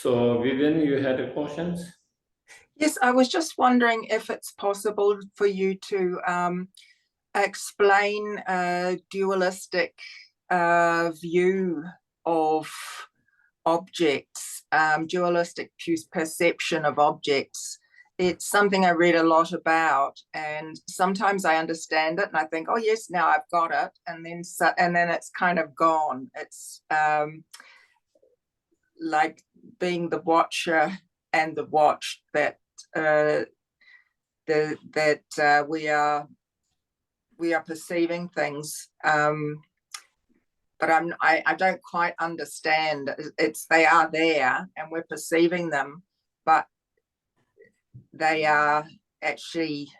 So, Vivian, you had questions? Yes, I was just wondering if it's possible for you to explain a dualistic view of objects, dualistic perception of objects. It's something I read a lot about, and sometimes I understand it and I think, oh yes, now I've got it, and then it's kind of gone. It's like being the watcher and the watched, that we are perceiving things, but I don't quite understand. They are there and we're perceiving them, but they are actually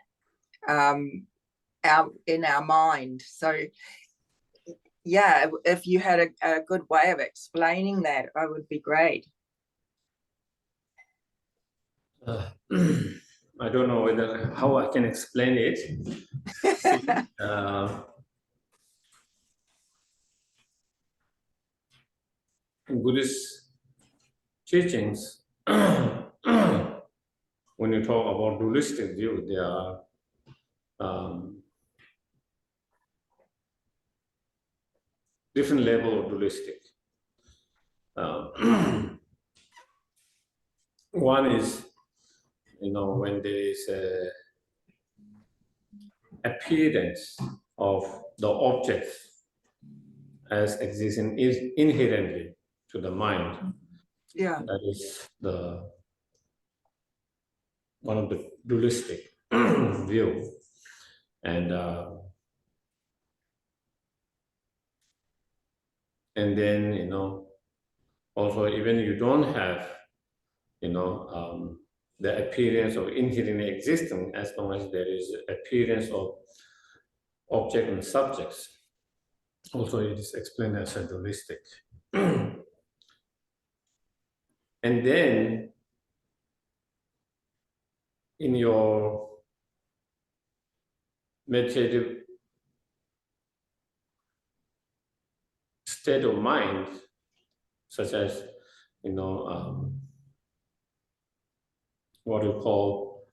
out in our mind. So yeah, if you had a good way of explaining that, I would be great. I don't know how I can explain it. In Buddhist teachings, when you talk about dualistic view, there are different level of dualistic. One is, when there is a appearance of the object as existing inherently to the mind. Yeah. That is one of the dualistic view. And then, also even you don't have, the appearance of inherent existence, as long as there is appearance of object and subjects. Also, it is explained as a dualistic. And then, in your meditative state of mind, such as, what you call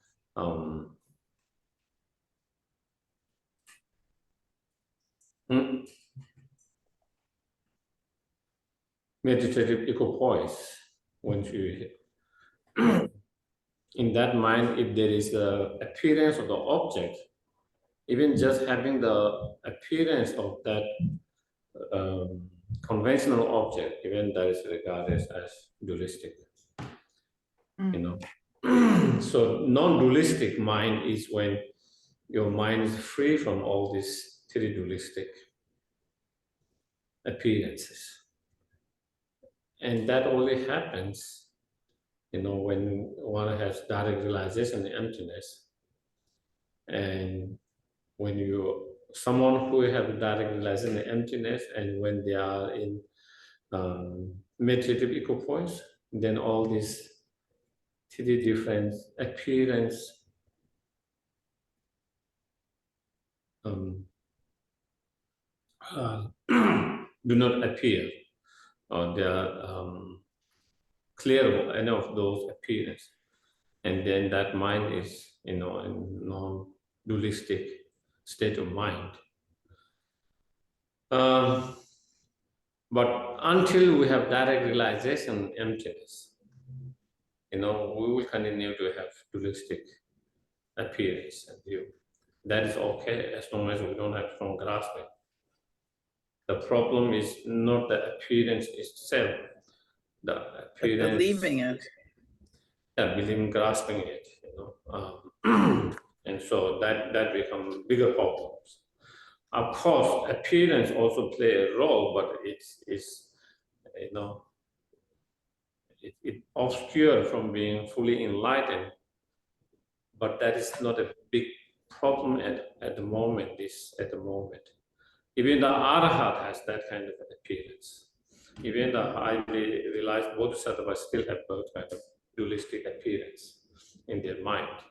meditative equipoise. When you in that mind, if there is the appearance of the object, even just having the appearance of that conventional object, even that is regarded as dualistic. So non-dualistic mind is when your mind is free from all these three dualistic appearances. And that only happens, when one has direct realization of emptiness. And when someone who have direct realization of emptiness, and when they are in meditative equipoise, then all these three different appearance do not appear, or they are clear of any of those appearances. And then that mind is, in non-dualistic state of mind. But until we have direct realization of emptiness, we will continue to have dualistic appearance and view. That is okay, as long as we don't have strong grasping. The problem is not the appearance itself, the appearance. Believing it. Yeah, believing, grasping it, and so that becomes bigger problems. Of course, appearance also play a role, but it's it obscure from being fully enlightened. But that is not a big problem at the moment. Even the Arhat has that kind of appearance. Even the highly realized Bodhisattvas still have both kind of dualistic appearance in their mind.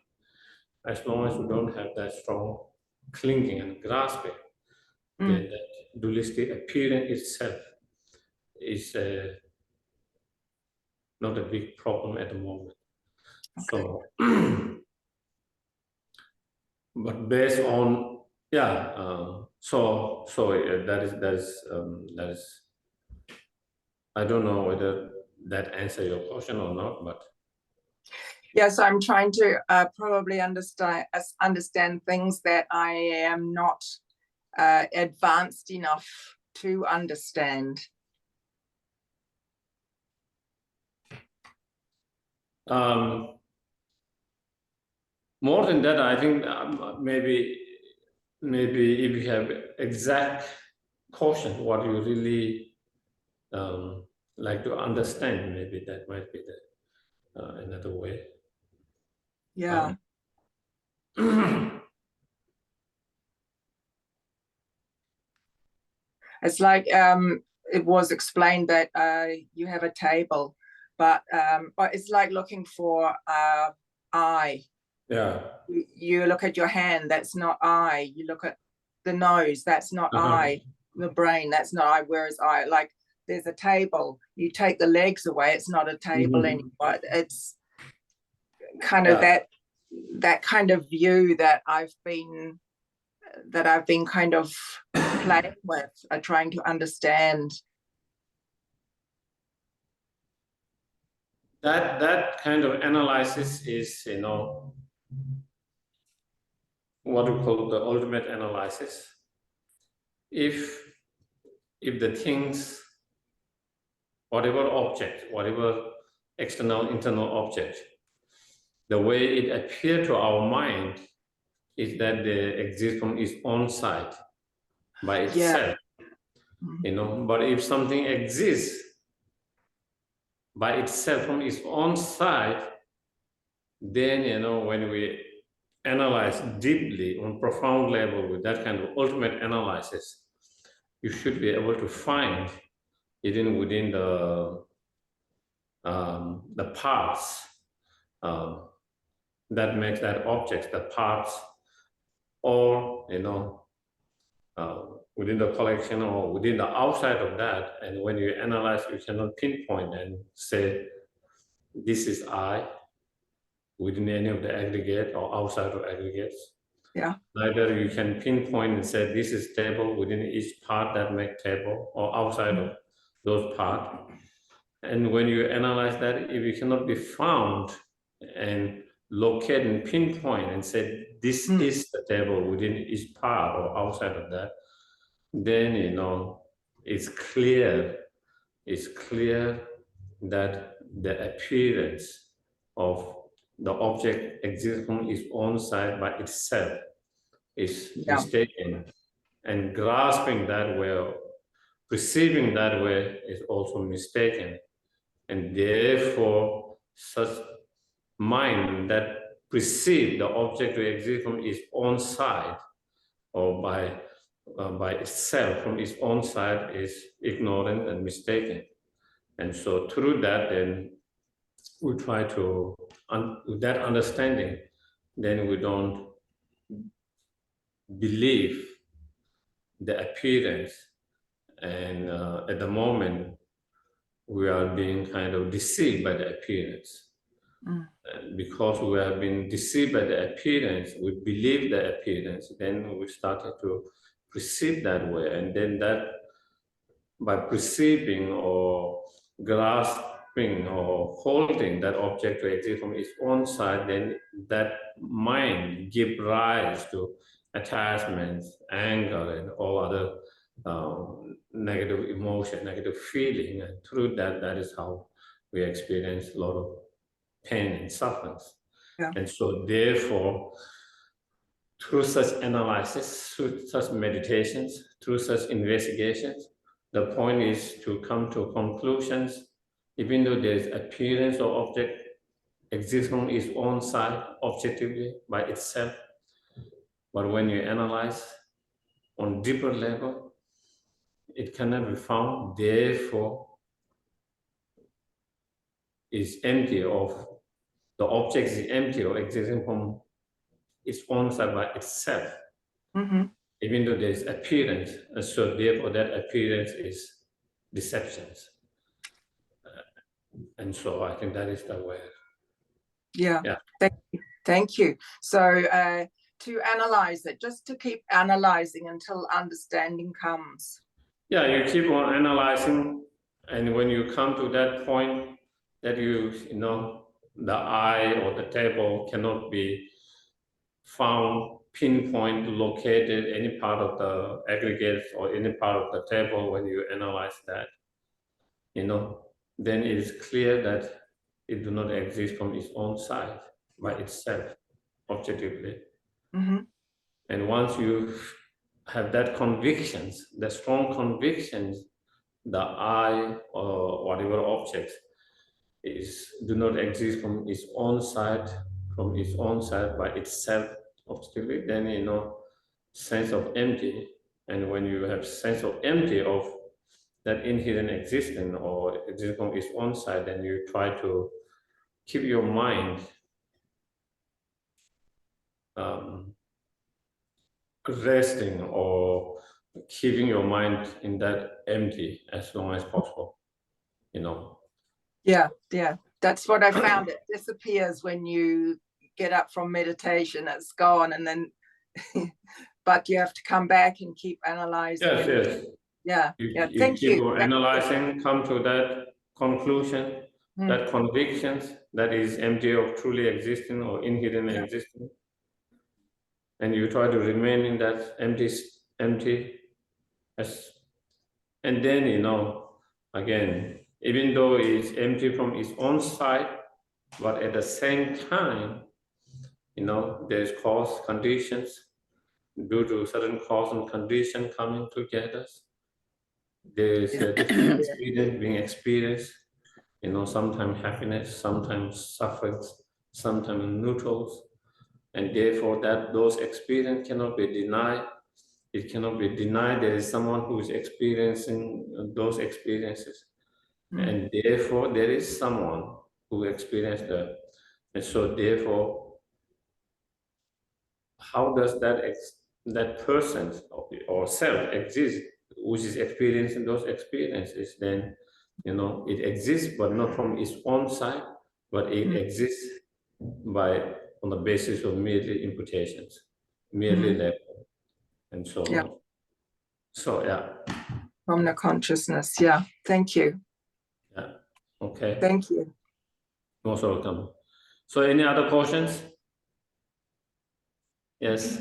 As long as you don't have that strong clinging and grasping, then that dualistic appearance itself is not a big problem at the moment. Okay. So, but based on that is I don't know whether that answer your question or not, but Yes, I'm trying to probably understand things that I am not advanced enough to understand. More than that, I think maybe if you have exact question what you really like to understand, maybe that might be the another way. Yeah. It's like it was explained that you have a table, but it's like looking for eye. Yeah. You look at your hand, that's not eye. You look at the nose, that's not eye. The brain, that's not eye. Whereas eye, like there's a table, you take the legs away, it's not a table anymore. It's kind of that kind of view that I've been kind of playing with, trying to understand. That kind of analysis is, what we call the ultimate analysis. If the things, whatever object, whatever external, internal object, the way it appears to our mind is that they exist from its own side by itself. But if something exists by itself from its own side, then when we analyze deeply on profound level with that kind of ultimate analysis, you should be able to find even within the parts that makes that object, the parts, or within the collection or within the outside of that. And when you analyze, you cannot pinpoint and say, this is I within any of the aggregate or outside of aggregates. Yeah. Neither you can pinpoint and say, this is table within each part that make table or outside of those parts. And when you analyze that, if you cannot be found and locate and pinpoint and say, this is the table within each part or outside of that, then it's clear that the appearance of the object exists on its own side by itself is mistaken, and grasping that way, or perceiving that way, is also mistaken, and therefore such mind that perceive the object to exist from its own side or by itself from its own side is ignorant and mistaken. And so through that, then we try to, with that understanding, then we don't believe the appearance. And at the moment, we are being kind of deceived by the appearance. And because we have been deceived by the appearance, we believe the appearance, then we started to perceive that way. And then that, by perceiving or grasping or holding that object to exist from its own side, then that mind gives rise to attachments, anger, and all other negative emotion, negative feeling. And through that, that is how we experience a lot of pain and sufferings. And so therefore, through such analysis, through such meditations, through such investigations, the point is to come to conclusions, even though there is appearance of object exists on its own side objectively by itself. But when you analyze on deeper level, it cannot be found, therefore is empty of, the object is empty or existing from its own side by itself. Even though there is appearance, and so therefore that appearance is deceptions. And so I think that is the way. Yeah. Yeah. Thank you. So to analyze it, just to keep analyzing until understanding comes. Yeah, you keep on analyzing, and when you come to that point that you know, the eye or the table cannot be found, pinpoint, located any part of the aggregates or any part of the table, when you analyze that, you know, then it is clear that it do not exist from its own side by itself, objectively. Mhm. And once you have that convictions, the strong convictions, the I or whatever object do not exist from its own side, by itself, objectively, then you know, sense of empty. And when you have sense of empty of that inherent existence or existence from its own side, then you try to keep your mind resting or keeping your mind in that empty as long as possible, you know. Yeah, that's what I found. It disappears when you get up from meditation. It's gone, and then but you have to come back and keep analyzing. Yes. Yeah. You Thank keep you. on analyzing, come to that conclusion, that convictions that is empty of truly existing or inherent existing, and you try to remain in that empty as, and then you know, again, even though it's empty from its own side, but at the same time, you know, there's cause conditions, due to certain cause and condition coming together, there's a different experience being experienced, you know, sometimes happiness, sometimes suffering, sometimes neutrals, and therefore that those experiences cannot be denied. It cannot be denied there is someone who is experiencing those experiences, and therefore there is someone who experienced that. And so therefore, how does that person or self exist, which is experiencing those experiences? Then, you know, it exists, but not from its own side, but it exists by on the basis of merely imputations, merely level, and so on. So yeah. From the consciousness. Yeah. Thank you. Yeah. Okay. Thank you. Most welcome. So any other questions? Yes.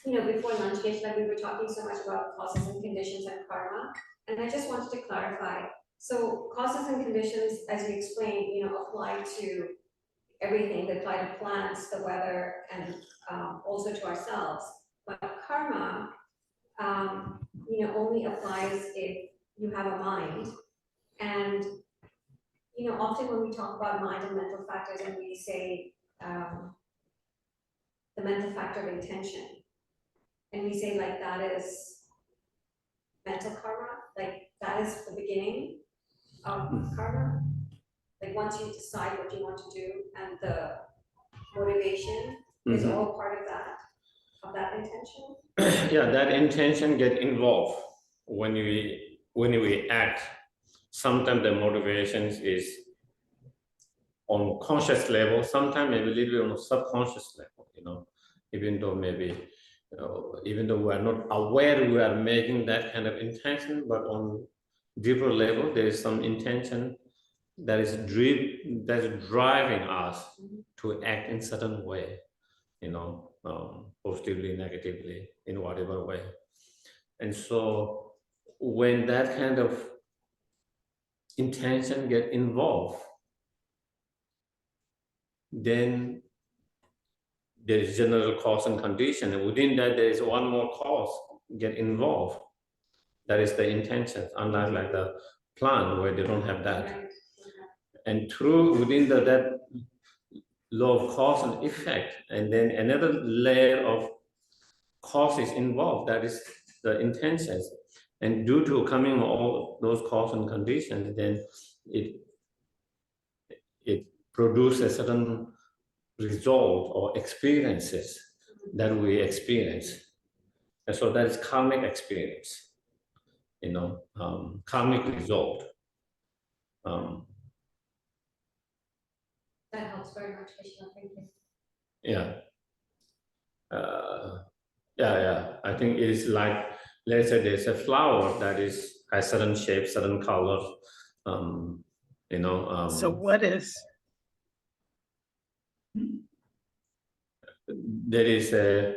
You know, before lunch, Geshe, like we were talking so much about causes and conditions and karma, and I just wanted to clarify. So causes and conditions, as you explained, you know, apply to everything. They apply to plants, the weather, and also to ourselves. But karma, you know, only applies if you have a mind. And you know, often when we talk about mind and mental factors, and we say the mental factor of intention, and we say like that is mental karma, like that is the beginning of karma. Like once you decide what you want to do, and the motivation is all part of that intention. Yeah, that intention get involved when we act. Sometimes the motivations is on conscious level, sometimes maybe a little bit on a subconscious level, you know, even though maybe, even though we are not aware we are making that kind of intention, but on deeper level, there is some intention that is driving us to act in certain way, you know, positively, negatively, in whatever way. And so when that kind of intention get involved, then there is general cause and condition, and within that there is one more cause get involved. That is the intention, unlike like the plant where they don't have that. And through within that law of cause and effect, and then another layer of cause is involved, that is the intentions. And due to coming all those cause and conditions, then it produces a certain result or experiences that we experience. And so that is karmic experience, you know, karmic result. That helps very much, Geshe. Thank you. Yeah. Yeah. I think it's like, let's say there's a flower that has certain shape, certain color. So what is? There is a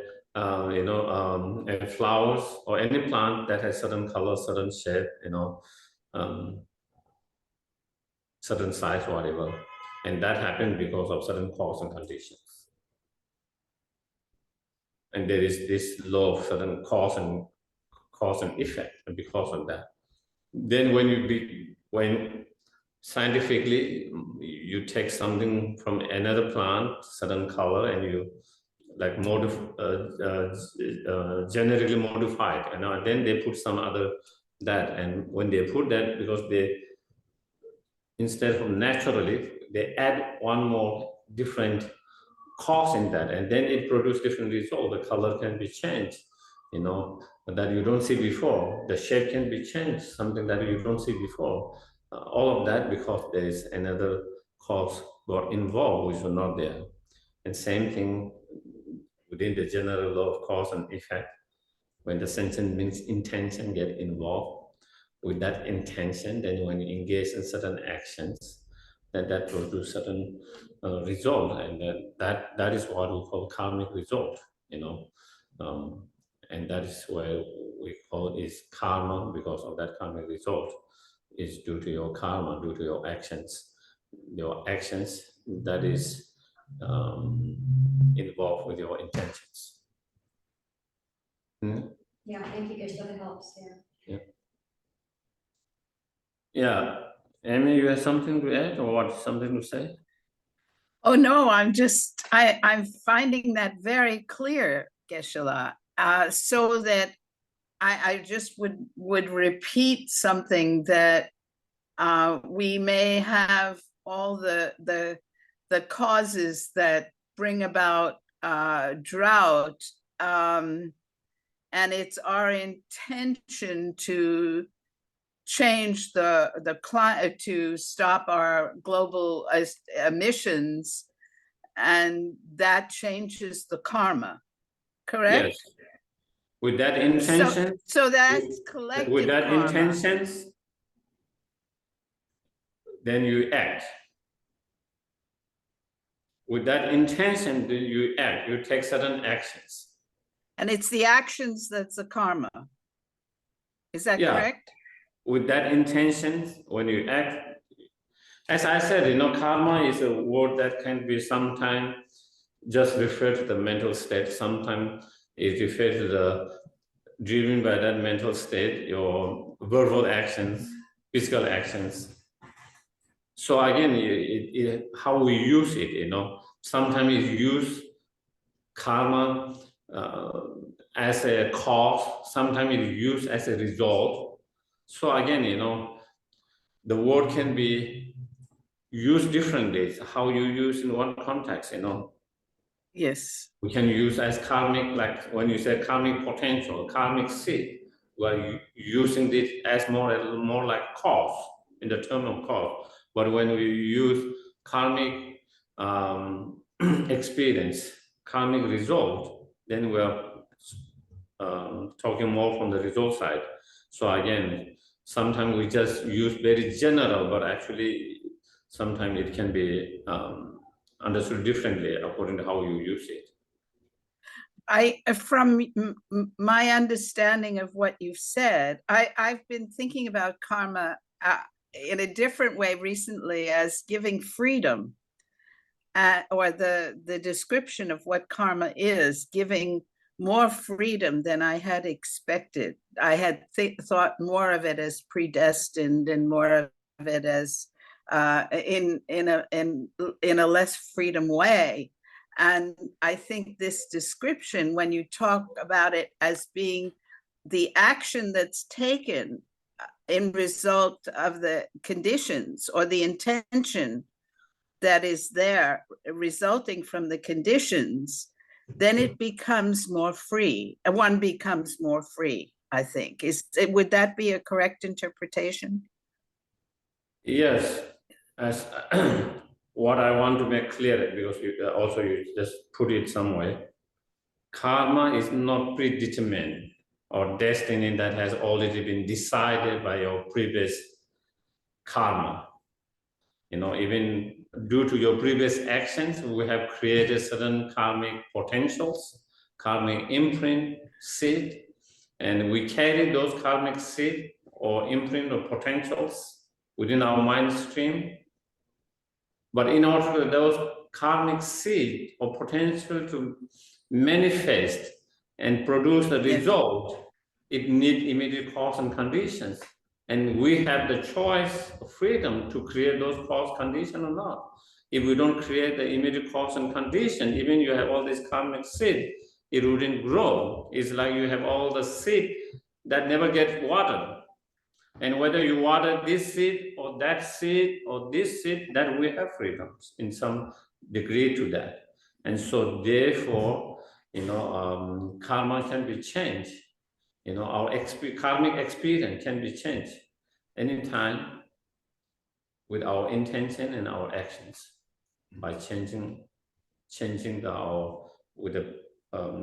flowers or any plant that has certain color, certain shape, certain size, whatever, and that happens because of certain cause and conditions. And there is this law of certain cause and effect, and because of that, then when scientifically you take something from another plant, certain color, and you like generically modified, and then they put some other that, and when they put that, because they instead of naturally they add one more different cause in that, and then it produces different result. The color can be changed, that you don't see before. The shape can be changed, something that you don't see before. All of that because there is another cause got involved which was not there. And same thing within the general law of cause and effect. When the sentence means intention get involved, with that intention, then when you engage in certain actions, then that produce certain result, and that is what we call karmic result, and that is where we call is karma, because of that karmic result is due to your karma, due to your actions that is involved with your intentions. Yeah, thank you, Geshe. That helps. Yeah. Yeah. Amy, you have something to add or what? Something to say? Oh no, I'm finding that very clear, Geshe. So that I just would repeat something that we may have all the causes that bring about drought, and it's our intention to change the climate, to stop our global emissions, and that changes the karma, correct? Yes. With that intention. So that's collective with that karma. intentions, then you act. With that intention, then you act. You take certain actions. And it's the actions that's the karma. Is that correct? With that intention, when you act, as I said, karma is a word that can be sometimes just refer to the mental state. Sometimes it refers to the driven by that mental state, your verbal actions, physical actions. So again, how we use it, sometimes you use karma as a cause, sometimes it's used as a result. So again, the word can be used differently. How you use in one context, Yes. We can use as karmic, like when you say karmic potential, karmic seed, we're using this as more like cause, in the term of cause. But when we use karmic experience, karmic result, then we're talking more from the result side. So again, sometimes we just use very general, but actually sometimes it can be understood differently according to how you use it. From my understanding of what you've said, I've been thinking about karma in a different way recently as giving freedom, or the description of what karma is, giving more freedom than I had expected. I had thought more of it as predestined, and more of it as in a less freedom way. And I think this description, when you talk about it as being the action that's taken in result of the conditions, or the intention that is there resulting from the conditions, then it becomes more free. One becomes more free, I think. Would that be a correct interpretation? Yes, as what I want to make clear, because you just put it somewhere, karma is not predetermined or destiny that has already been decided by your previous karma. Even due to your previous actions, we have created certain karmic potentials, karmic imprint, seed, and we carry those karmic seed or imprint or potentials within our mind stream. But in order for those karmic seed or potential to manifest and produce the result, it needs immediate cause and conditions. And we have the choice of freedom to create those cause conditions or not. If we don't create the immediate cause and condition, even you have all this karmic seed, it wouldn't grow. It's like you have all the seed that never get watered. And whether you water this seed or that seed or this seed, that we have freedoms in some degree to that. And so therefore, karma can be changed. Our karmic experience can be changed anytime with our intention and our actions by changing with the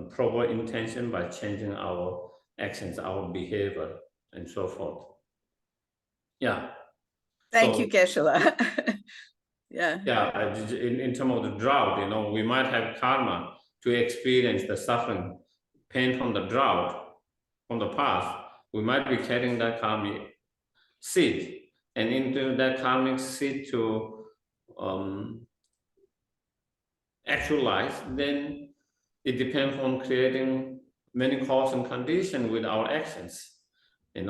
proper intention, by changing our actions, our behavior, and so forth. Yeah. Thank you, Geshe. Yeah. Yeah, in terms of the drought, we might have karma to experience the suffering, pain from the drought, from the past. We might be carrying that karmic seed, and into that karmic seed to actualize, then it depends on creating many cause and conditions with our actions, and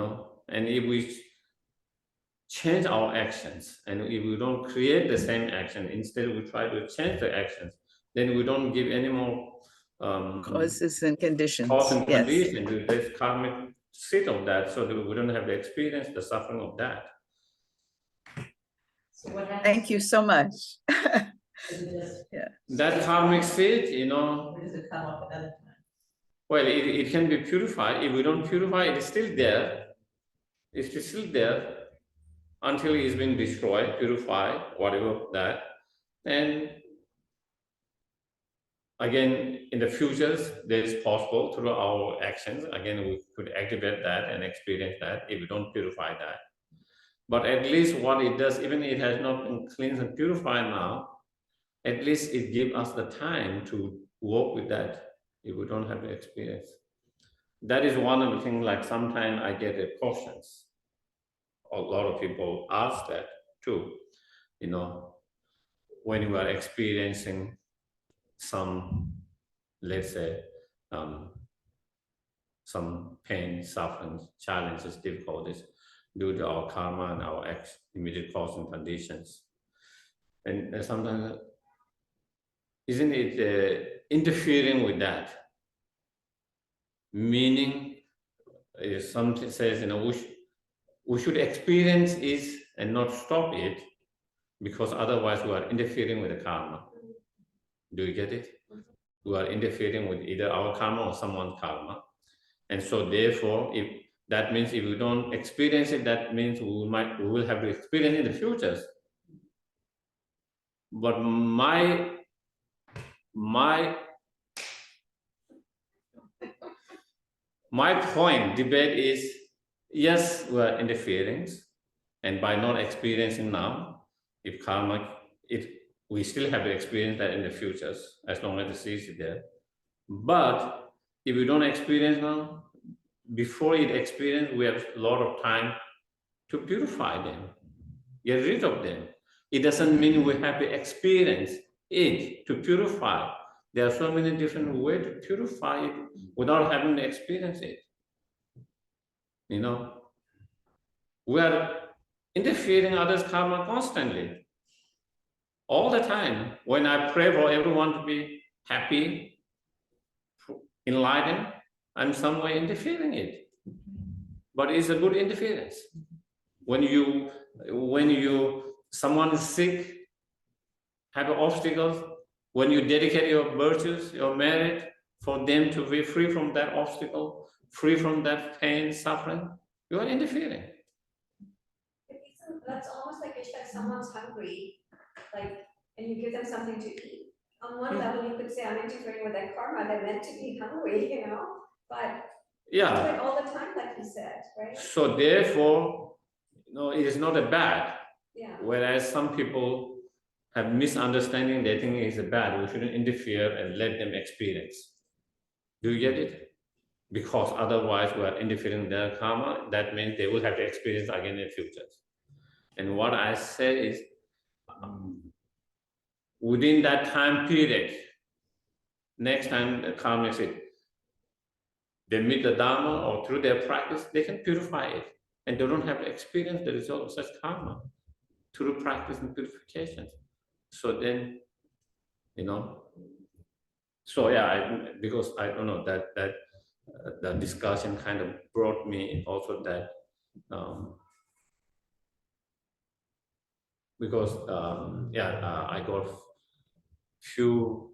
if we change our actions, and if we don't create the same action, instead we try to change the actions, then we don't give any more Causes and conditions. cause and Yes. condition to this karmic seed of that, so that we don't have to experience the suffering of that. So what happens? Thank you so much. Yeah. That karmic seed, Or does it come up another time? well, it can be purified. If we don't purify, it is still there. It's still there until it's been destroyed, purified, whatever that. And again, in the futures, there is possible through our actions. Again, we could activate that and experience that if we don't purify that. But at least what it does, even if it has not been cleansed and purified now, at least it gives us the time to work with that if we don't have the experience. That is one of the things, like sometimes I get the questions. A lot of people ask that too, when you are experiencing some, let's say, some pain, suffering, challenges, difficulties due to our karma and our immediate cause and conditions. And sometimes, isn't it interfering with that? Meaning, something says, we should experience it and not stop it, because otherwise we are interfering with the karma. Do you get it? We are interfering with either our karma or someone's karma. And so therefore, if that means if we don't experience it, that means we will have to experience it in the futures. But my point debate is, yes, we are interfering, and by not experiencing now, if karma, we still have to experience that in the futures, as long as the seed is there. But if we don't experience now, before it experience, we have a lot of time to purify them, get rid of them. It doesn't mean we have to experience it to purify. There are so many different ways to purify it without having to experience it. We are interfering others' karma constantly, all the time. When I pray for everyone to be happy, enlightened, I'm some way interfering it. But it's a good interference. When someone is sick, have obstacles, when you dedicate your virtues, your merit, for them to be free from that obstacle, free from that pain, suffering, you are interfering. That's it's almost like if someone's hungry, like, and you give them something to eat. On one level, you could say, I'm interfering with their karma, they're meant to be hungry, you know, but we do Yeah. it all the time, like you said, right? So therefore, it is not a bad. Yeah, Whereas some people have misunderstanding, they think it's a bad. We shouldn't interfere and let them experience. Do you get it? Because otherwise we are interfering in their karma. That means they will have to experience again in the future. And what I say is, within that time period, next time the karma is it, they meet the Dharma or through their practice, they can purify it. And they don't have to experience the result of such karma through practice and purification. So then, so yeah, because I don't know that the discussion kind of brought me also that because I got few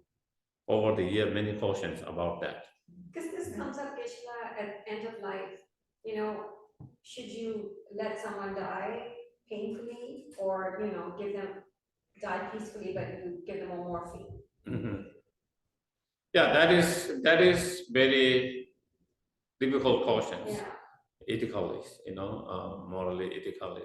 over the year many questions about that. because this comes up, Geshe, at end of life, you know, should you let someone die painfully or, you know, give them, die peacefully, but you give them a morphine? Mm-hmm. Yeah, that is very difficult questions. Yeah, Ethically, morally, ethically.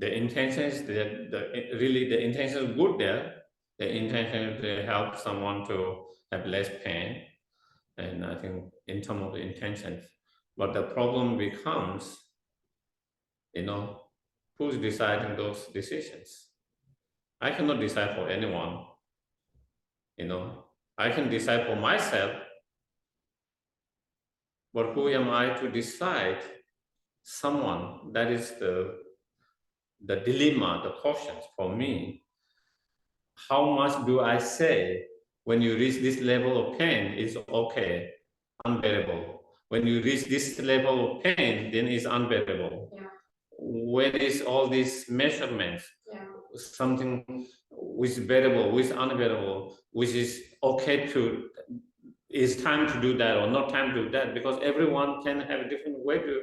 The intentions, really the intention is good there. The intention is to help someone to have less pain, and I think in terms of the intentions. But the problem becomes, who's deciding those decisions? I cannot decide for anyone. I can decide for myself, but who am I to decide someone? That is the dilemma, the questions for me. How much do I say when you reach this level of pain is okay, unbearable? When you reach this level of pain, then it's unbearable. yeah, Where is all these measurements? yeah, Something which is bearable, which is unbearable, which is okay to, is time to do that or not time to do that, because everyone can have a different way to,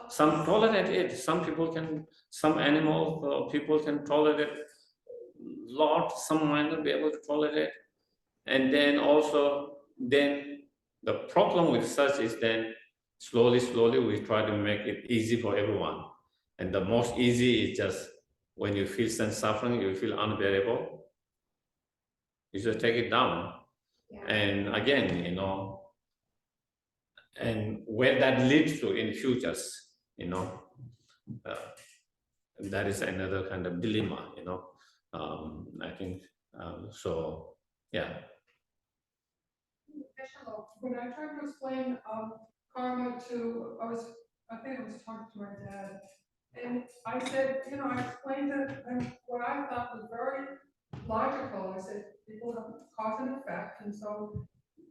some tolerate it, some people can, some animals or people can tolerate lot, some might not be able to tolerate. And then also, then the problem with such is then slowly we try to make it easy for everyone. And the most easy is just when you feel some suffering, you feel unbearable, you just take it down. yeah. And again, and where that leads to in futures, that is another kind of dilemma, I think, so, yeah. When I tried to explain karma to, I think I was talking to my dad, and I said, I explained it, and what I thought was very logical. I said, people have cause and effect, and so,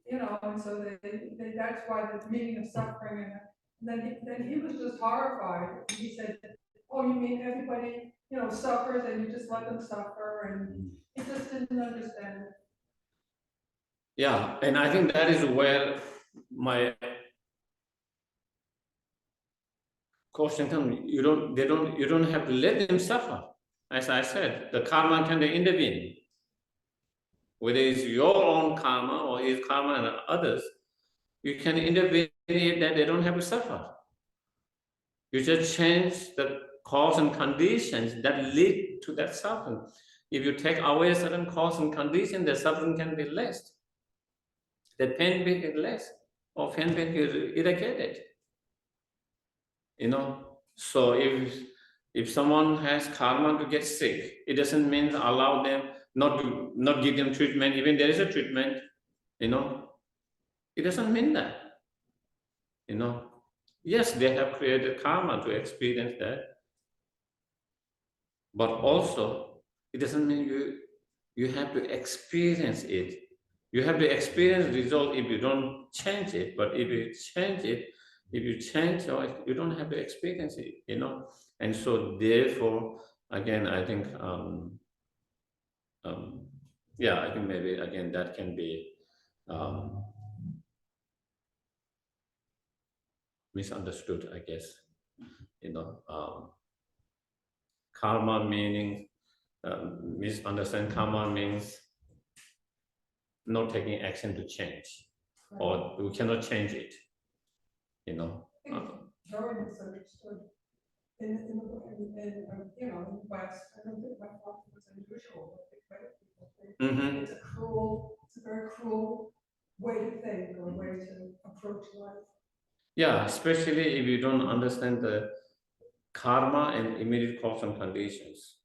and so they that's why the meaning of suffering, and then he was just horrified. He said, oh, you mean everybody, suffers, and you just let them suffer, and he just didn't understand it. Yeah, and I think that is where my question comes. You don't have to let them suffer. As I said, the karma can intervene. Whether it's your own karma or his karma and others, you can intervene that they don't have to suffer. You just change the cause and conditions that lead to that suffering. If you take away certain cause and condition, the suffering can be less. The pain will be less, or pain will be eradicated. So if someone has karma to get sick, it doesn't mean allow them not give them treatment, even there is a treatment, it doesn't mean that. Yes, they have created karma to experience that, but also it doesn't mean you have to experience it. You have to experience the result if you don't change it, but if you change it, if you change, you don't have to experience it, And so therefore, again, I think, I think maybe again that can be misunderstood, I guess, karma meaning, misunderstand karma means not taking action to change, or we cannot change it, you know. Very misunderstood. In the you know, in the West, I don't think my thought was unusual, but the white people think it's a very cruel way to think or way to approach life. Yeah, especially if you don't understand the karma and immediate cause and conditions,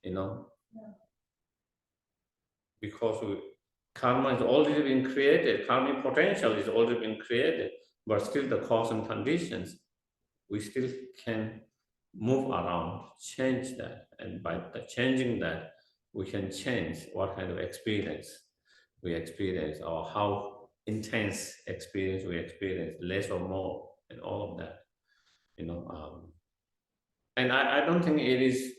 you know. Yeah. Because karma is already been created, karmic potential is already been created, but still the cause and conditions, we still can move around, change that, and by changing that, we can change what kind of experience we experience or how intense experience we experience, less or more, and all of that, you know. And I don't think it is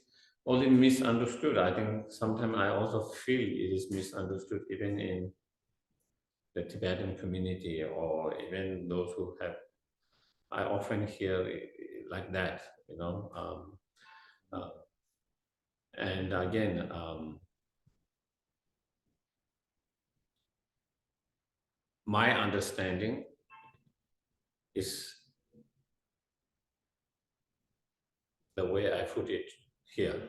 only misunderstood. I think sometimes I also feel it is misunderstood even in the Tibetan community or even those who have, I often hear it like that, you know. And again, my understanding is the way I put it here.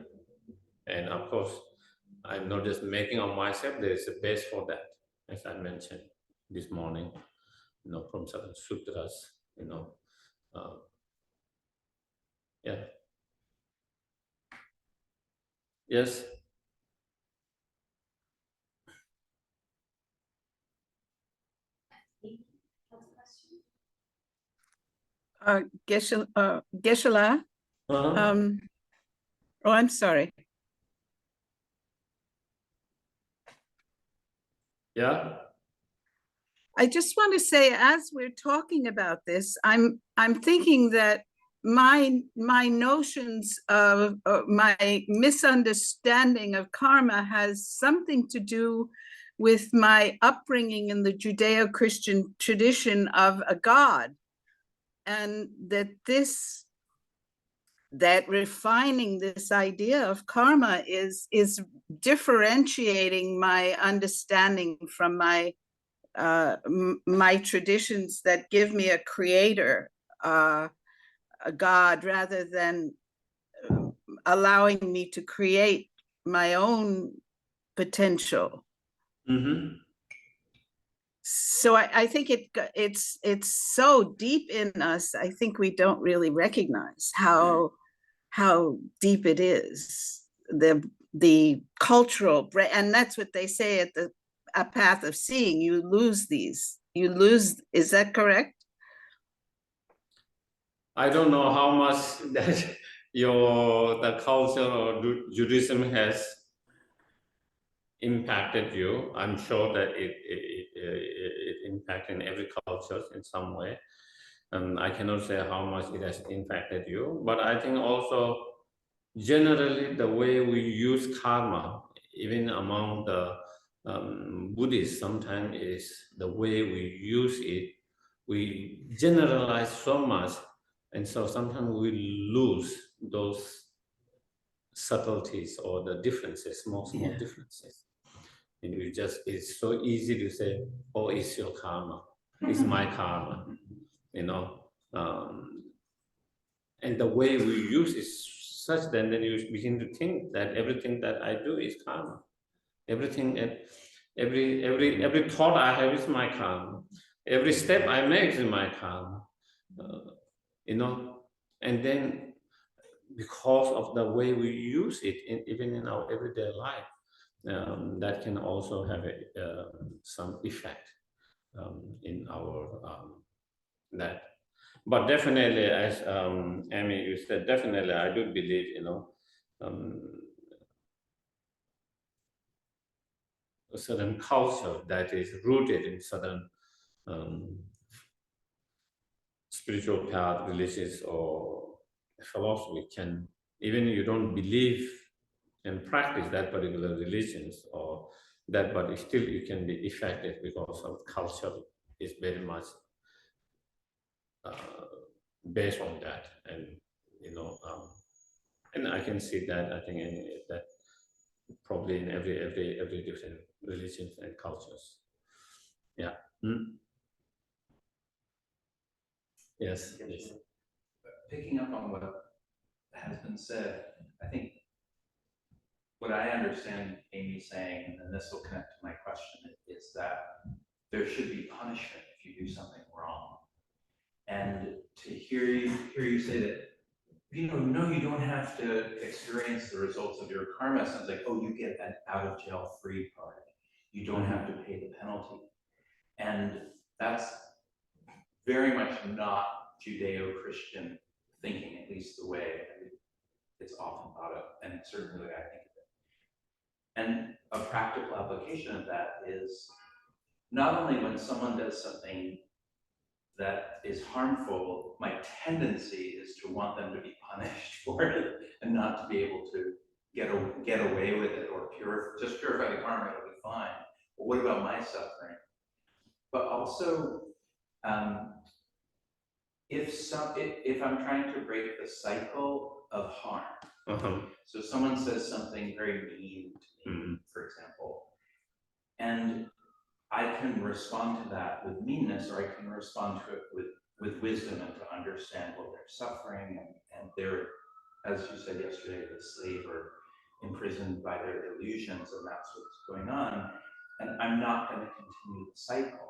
And of course, I'm not just making on myself, there is a base for that, as I mentioned this morning, you know, from certain sutras, you know. Yeah. Yes. Geshe-la, Uh-huh. oh, I'm sorry. Yeah. I just want to say, as we're talking about this, I'm thinking that my notions of my misunderstanding of karma has something to do with my upbringing in the Judeo-Christian tradition of a God, and that refining this idea of karma is differentiating my understanding from my traditions that give me a creator, a God, rather than allowing me to create my own potential. Mm-hmm. So I think it's so deep in us. I think we don't really recognize how deep it is. The cultural, and that's what they say at a path of seeing. You lose these. You lose. Is that correct? I don't know how much that the culture or Judaism has impacted you. I'm sure that it impacted every culture in some way. I cannot say how much it has impacted you, but I think also generally the way we use karma, even among the Buddhists, sometimes is the way we use it. We generalize so much, and so sometimes we lose those subtleties or the differences, small differences. And it's so easy to say, oh, it's your karma, it's my karma, you know. And the way we use is such that then you begin to think that everything that I do is karma. Everything and every thought I have is my karma. Every step I make is my karma. You know, and then because of the way we use it, even in our everyday life, that can also have some effect in our that. But definitely, as Amy, you said, definitely, I do believe, you know, a certain culture that is rooted in certain spiritual path, religious or philosophy can, even you don't believe and practice that particular religions or that, but still you can be effective because of culture is very much based on that, and you know, And I can see that, I think, that probably in every different religions and cultures. Yeah. Mm. Yes. Yes. Picking up on what has been said, I think what I understand Amy saying, and this will connect to my question, is that there should be punishment if you do something wrong. And to hear you say that, no, you don't have to experience the results of your karma. Sounds like, oh, you get that out of jail free card. You don't have to pay the penalty. And that's very much not Judeo-Christian thinking, at least the way it's often thought of, and certainly the way I think of it. And a practical application of that is not only when someone does something that is harmful, my tendency is to want them to be punished for it and not to be able to get away with it or just purify the karma, it'll be fine. But what about my suffering? But also, if I'm trying to break the cycle of harm, so someone says something very mean to me, for example, and I can respond to that with meanness, or I can respond to it with wisdom and to understand what they're suffering, and they're, as you said yesterday, the slave or imprisoned by their delusions, and that's what's going on, and I'm not going to continue the cycle.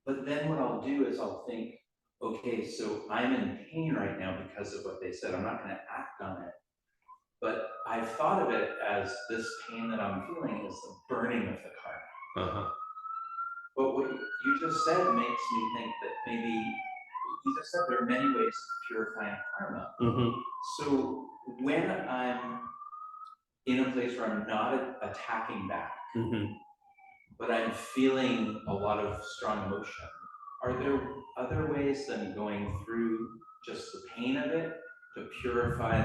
But then what I'll do is I'll think, okay, so I'm in pain right now because of what they said. I'm not going to act on it. But I've thought of it as this pain that I'm feeling is the burning of the karma. But what you just said makes me think that maybe, you just said there are many ways of purifying karma. So when I'm in a place where I'm not attacking back, but I'm feeling a lot of strong emotion, are there other ways than going through just the pain of it to purify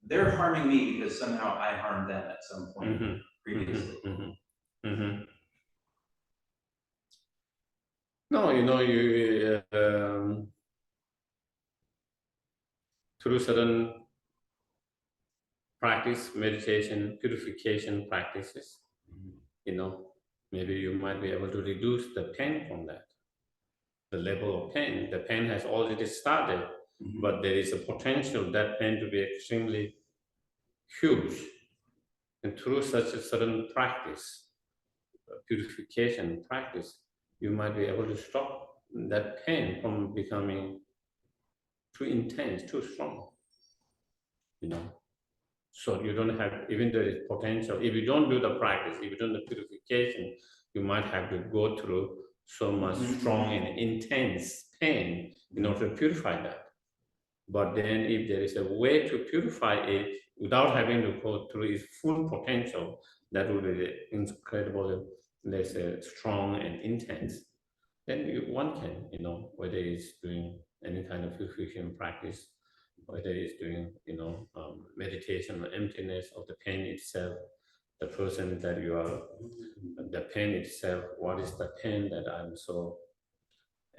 they're harming me because somehow I harmed them at some point previously. No, you through certain practice, meditation, purification practices, maybe you might be able to reduce the pain from that. The level of pain. The pain has already started, but there is a potential that pain to be extremely huge. And through such a certain practice, purification practice, you might be able to stop that pain from becoming too intense, too strong. So you don't have, even there is potential, if you don't do the practice, if you don't do the purification, you might have to go through so much strong and intense pain in order to purify that. But then if there is a way to purify it without having to go through its full potential, that would be incredibly, let's say, strong and intense, then one can, whether it's doing any kind of purification practice, whether it's doing, meditation or emptiness of the pain itself, the person that you are, the pain itself, what is the pain that I'm so,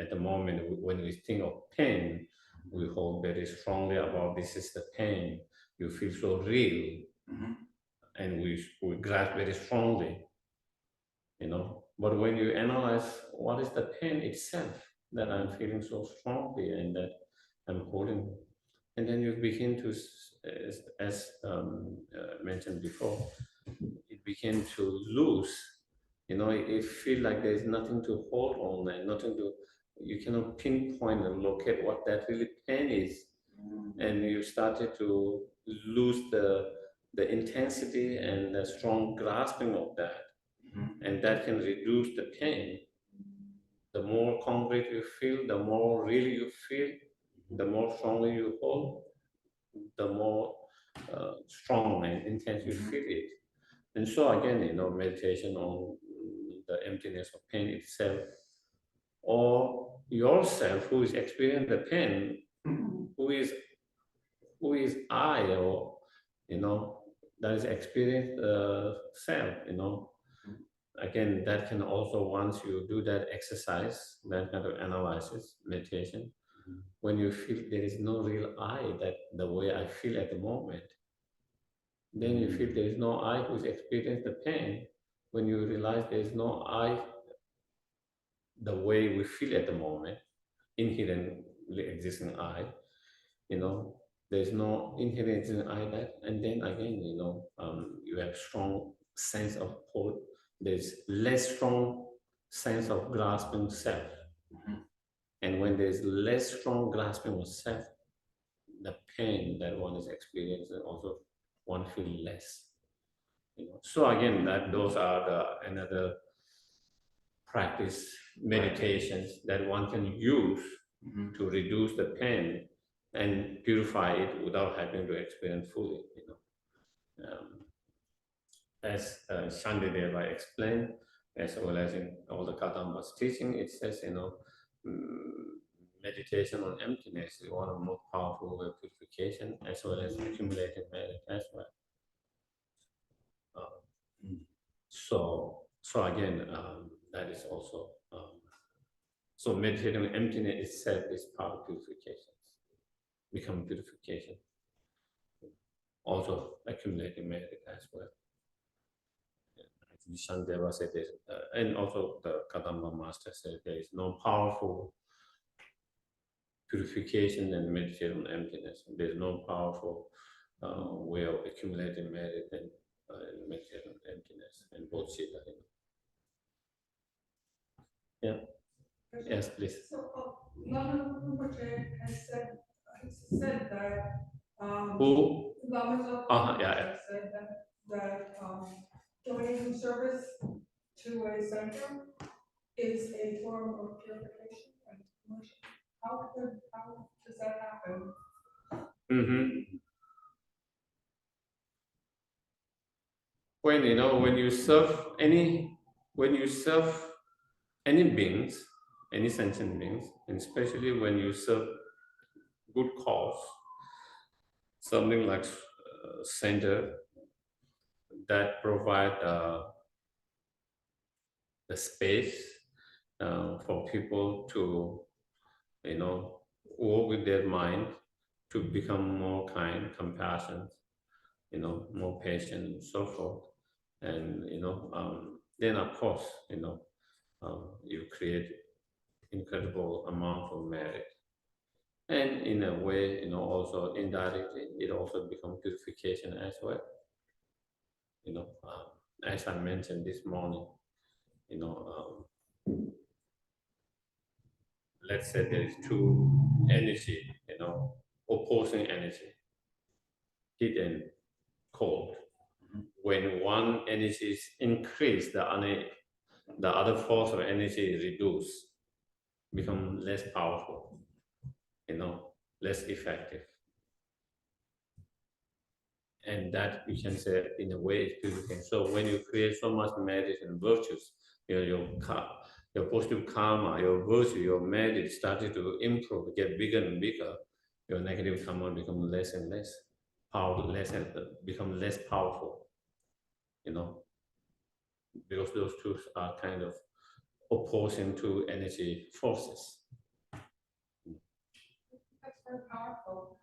at the moment, when we think of pain, we hold very strongly about this is the pain, you feel so real, and we grasp very strongly, But when you analyze what is the pain itself that I'm feeling so strongly and that I'm holding, and then you begin to, as mentioned before, it begin to lose. It feel like there's nothing to hold on and nothing to, you cannot pinpoint and locate what that really pain is, and you started to lose the intensity and the strong grasping of that, and that can reduce the pain. The more concrete you feel, the more real you feel, the more strongly you hold, the more strong and intense you feel it. And so again, meditation on the emptiness of pain itself, or yourself who is experiencing the pain, who is I, or that is experienced self, again, that can also, once you do that exercise, that kind of analysis, meditation, when you feel there is no real I, that the way I feel at the moment, then you feel there is no I who's experienced the pain. When you realize there is no I, the way we feel at the moment, inherently existing I, there's no inherent existing I that, and then again, you have strong sense of pull. There's less strong sense of grasping self. And when there's less strong grasping of self, the pain that one is experiencing also one feel less. So again, those are the another practice meditations that one can use to reduce the pain and purify it without having to experience fully. As Shandideva explained, as well as in all the Kadamba's teaching, it says, meditation on emptiness is one of the most powerful way of purification, as well as accumulating merit as well. So again, that is also, so meditating on emptiness itself is part of purification, become purification. Also accumulating merit as well. Shandeva said this, and also the Kadamba master said there is no powerful purification and meditation on emptiness. There's no powerful way of accumulating merit and meditation on emptiness and bodhicitta. Yeah. Yes, please. So, Lama Rinpoche has said that. Who? Lama Yeah. said that donating service to a center is a form of purification and promotion. How does that happen? When you serve any beings, any sentient beings, and especially when you serve good cause, something like center that provide the space for people to, work with their mind to become more kind, compassionate, more patient, and so forth. And then of course, you create incredible amount of merit. And in a way, also indirectly, it also becomes purification as well. As I mentioned this morning, let's say there is two energy, opposing energy, heat and cold. When one energy is increased, the other force of energy is reduced, become less powerful, less effective. And that we can say in a way is purification. So when you create so much merit and virtues, your positive karma, your virtue, your merit started to improve, get bigger and bigger, your negative karma become less and less powerful, become less powerful, because those two are kind of opposing to energy forces. That's very powerful.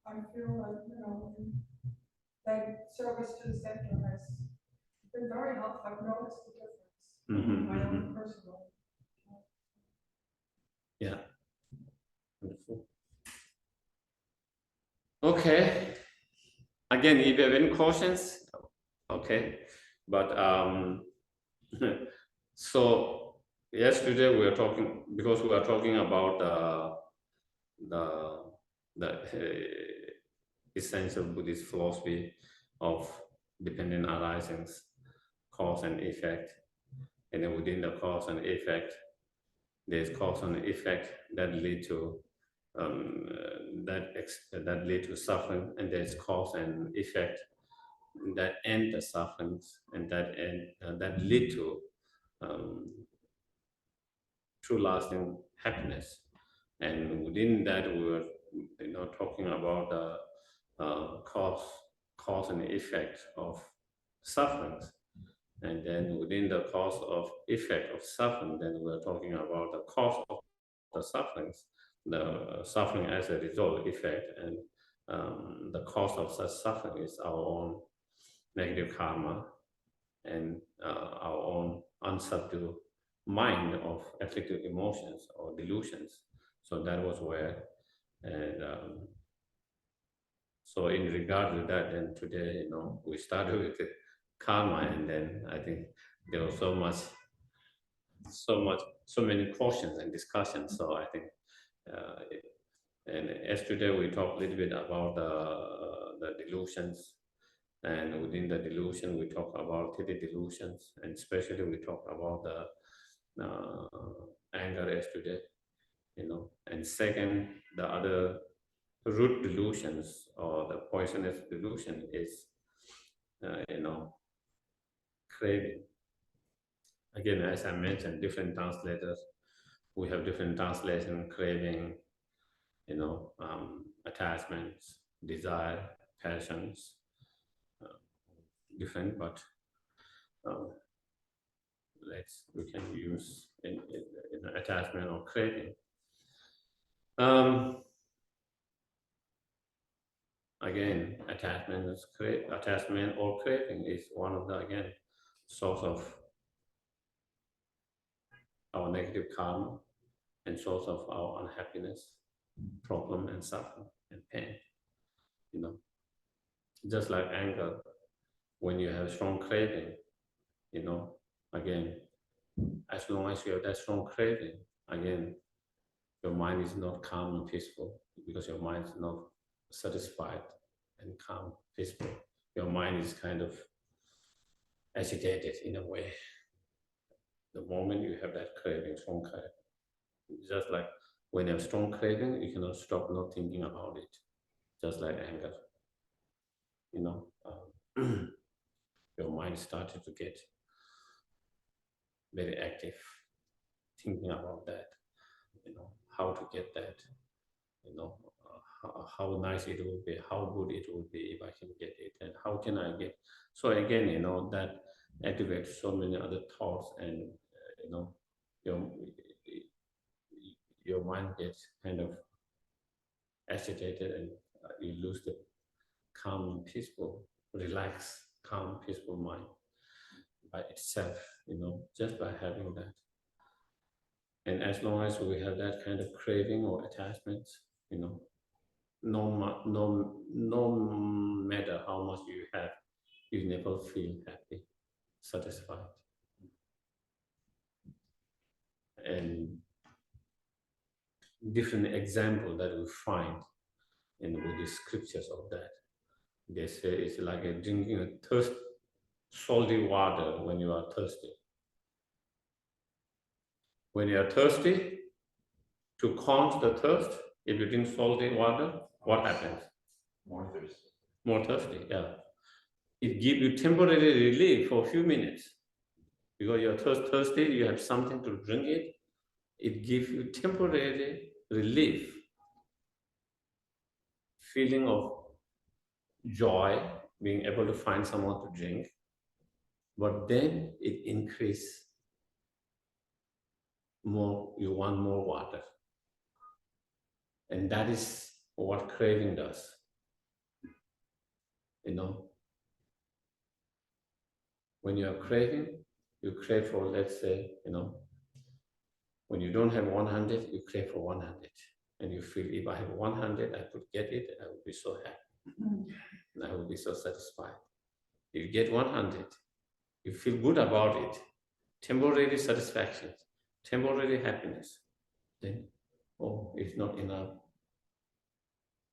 I feel like, that service to the center has been very helpful. I've noticed the difference in my own personal. Yeah. Wonderful. Okay. Again, if you have any questions, okay. But so yesterday we were talking, because we are talking about the essential Buddhist philosophy of dependent arisings, cause and effect, and then within the cause and effect, there's cause and effect that lead to that lead to suffering, and there's cause and effect that end the sufferings, and that lead to true lasting happiness. And within that, we were talking about the cause and effect of sufferings. And then within the cause of effect of suffering, then we're talking about the cause of the sufferings, the suffering as a result effect, and the cause of such suffering is our own negative karma and our own unsubdued mind of afflictive emotions or delusions. So that was where, and so in regard to that, then today, we started with the karma, and then I think there was so many questions and discussions. So I think, and as today we talked a little bit about the delusions, and within the delusion we talk about 30 delusions, and especially we talk about the anger as today, and second, the other root delusions or the poisonous delusion is, craving. Again, as I mentioned, different translators, we have different translation, craving, attachments, desire, passions, different, but we can use in attachment or craving. Again, attachment or craving is one of the, again, source of our negative karma and source of our unhappiness, problem and suffering and pain. Just like anger, when you have strong craving, again, as long as you have that strong craving, again, your mind is not calm and peaceful because your mind is not satisfied and calm, peaceful. Your mind is kind of agitated in a way. The moment you have that craving, strong craving, just like when you have strong craving, you cannot stop not thinking about it, just like anger. Your mind started to get very active, thinking about that, how to get that, how nice it would be, how good it would be if I can get it, and how can I get. So again, that activates so many other thoughts, and your mind gets kind of agitated, and you lose the calm, peaceful, relaxed, calm, peaceful mind by itself, just by having that. And as long as we have that kind of craving or attachment, no matter how much you have, you never feel happy, satisfied. And different example that we find in the Buddhist scriptures of that. They say it's like drinking a salty water when you are thirsty. When you are thirsty, to quench the thirst, if you drink salty water, what happens? More thirsty. More thirsty, yeah. It gives you temporary relief for a few minutes. Because you're thirsty, you have something to drink it. It gives you temporary relief, feeling of joy, being able to find someone to drink. But then it increases more, you want more water. And that is what craving does. When you are craving, you crave for, let's say, when you don't have 100, you crave for 100. And you feel, if I have 100, I could get it, I would be so happy. And I would be so satisfied. If you get 100, you feel good about it. Temporary satisfaction, temporary happiness. Then, oh, it's not enough.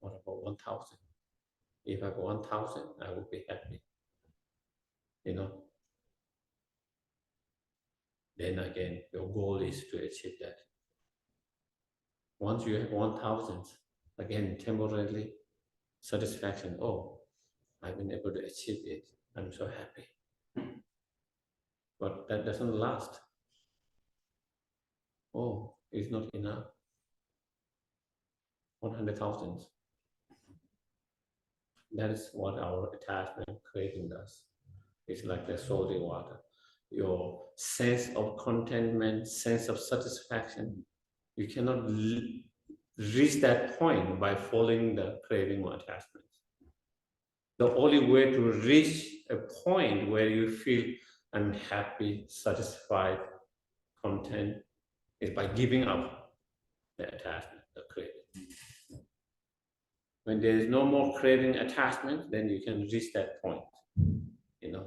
What about 1,000? If I have 1,000, I would be happy. Then again, your goal is to achieve that. Once you have 1,000, again, temporarily satisfaction. Oh, I've been able to achieve it. I'm so happy. But that doesn't last. Oh, it's not enough. 100,000. That is what our attachment craving does. It's like the salty water. your sense of contentment, sense of satisfaction. You cannot reach that point by following the craving or attachment. The only way to reach a point where you feel unhappy, satisfied, content is by giving up the attachment, the craving. When there is no more craving attachment, then you can reach that point. You know,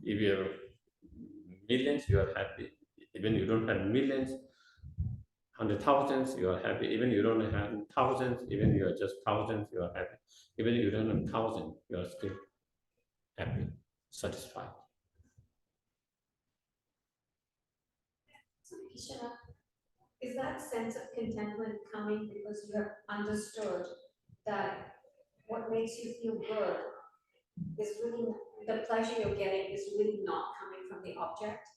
if you have millions, you are happy. Even you don't have millions, 100,000s, you are happy. Even you don't have thousands, even you are just thousands, you are happy. Even you don't have 1,000, you are still happy, satisfied. So, Geshe, is that sense of contentment coming because you have understood that what makes you feel good is really, the pleasure you're getting is really not coming from the object?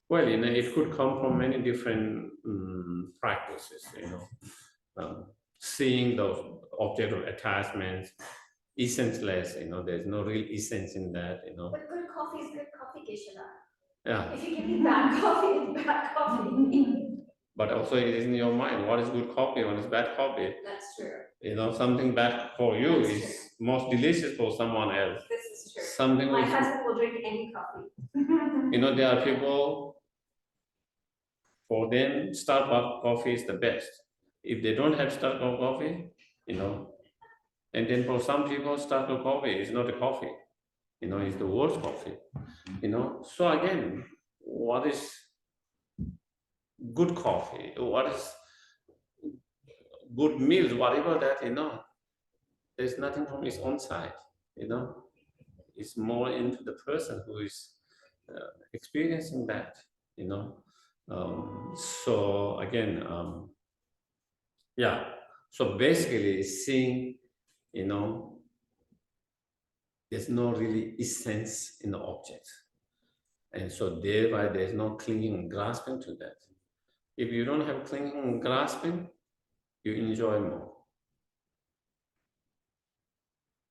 Well, you know, it could come from many different practices, you know. Seeing the object of attachments, essenceless, you know, there's no real essence in that, you know. But good coffee is good coffee, Geshe. Yeah, If you give me bad coffee, it's bad coffee. but also it is in your mind, what is good coffee, what is bad coffee? That's true. You know, something bad for you That's is most delicious for someone else. This is true. Something My which, husband will drink any coffee. you know, there are people, for them, Starbucks coffee is the best. If they don't have Starbucks coffee, you know, and then for some people, Starbucks coffee is not a coffee, you know, it's the worst coffee, you know. So again, what is good coffee? What is good meals? Whatever that, you know, there's nothing from his own side, you know. It's more into the person who is experiencing that, you know. So again, yeah. So basically, seeing, you know, there's no really essence in the object, and so thereby there's no clinging and grasping to that. If you don't have clinging and grasping, you enjoy more.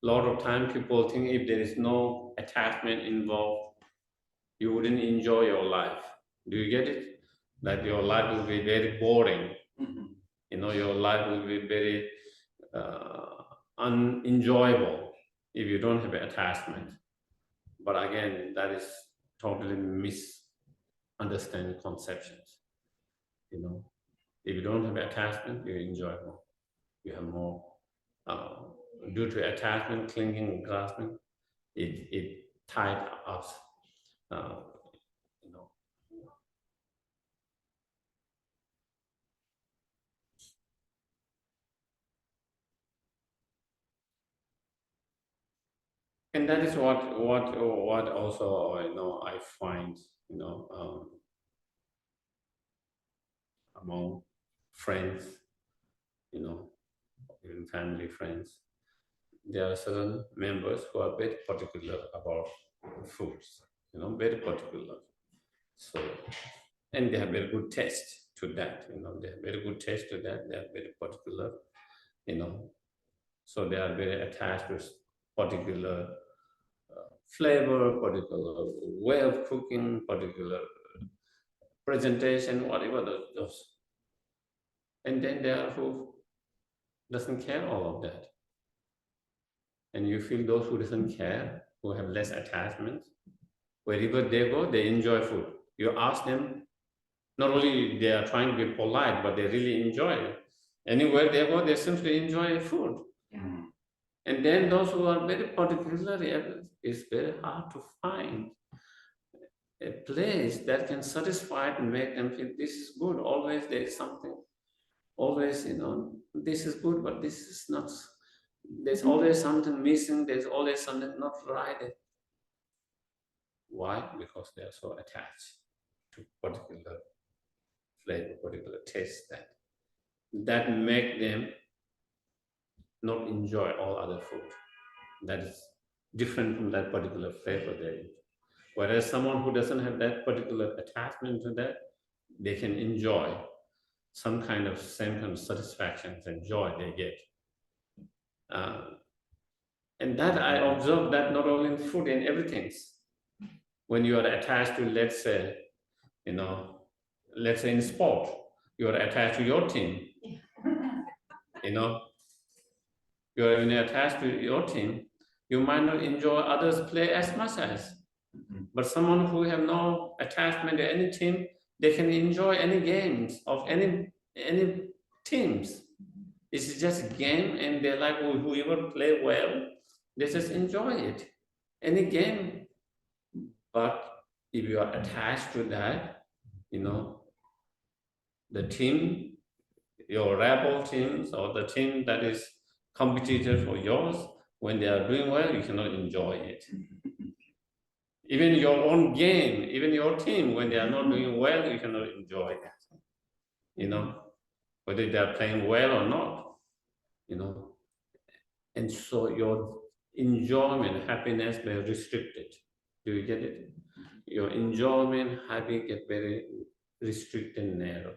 A lot of time people think if there is no attachment involved, you wouldn't enjoy your life. Do you get it? That your life will be very boring. You know, your life will be very unenjoyable if you don't have attachment. But again, that is totally misunderstanding conceptions. You know, if you don't have attachment, you enjoy more. You have more. Due to attachment, clinging, and grasping, it tied us. You know. And that is what also, you know, I find, you know, among friends, you know, even family friends, there are certain members who are very particular about foods, you know, very particular. So, and they have very good taste to that, you know, they have very good taste to that. They are very particular, you know, so they are very attached with particular flavor, particular way of cooking, particular presentation, whatever those. And then there are who doesn't care all of that. And you feel those who doesn't care, who have less attachment, wherever they go, they enjoy food. You ask them, not only they are trying to be polite, but they really enjoy it. Anywhere they go, they simply enjoy food. Yeah. And then those who are very particular, it's very hard to find a place that can satisfy and make them feel this is good. Always there is something. Always, you know, this is good, but this is not. There's always something missing. There's always something not right. Why? Because they are so attached to particular flavor, particular taste that make them not enjoy all other food. That is different from that particular flavor they enjoy. Whereas someone who doesn't have that particular attachment to that, they can enjoy some kind of same kind of satisfaction and joy they get. And that I observe that not only in food, in everything. When you are attached to, let's say, let's say in sport, you are attached to your team. When you're attached to your team, you might not enjoy others' play as much as. But someone who have no attachment to any team, they can enjoy any games of any teams. It's just a game, and they like whoever play well, they just enjoy it. Any game. But if you are attached to that, the team, your rival teams, or the team that is competitor for yours, when they are doing well, you cannot enjoy it. Even your own game, even your team, when they are not doing well, you cannot enjoy it. Whether they are playing well or not. And so your enjoyment, happiness, they're restricted. Do you get it? Your enjoyment, happy get very restricted and narrow.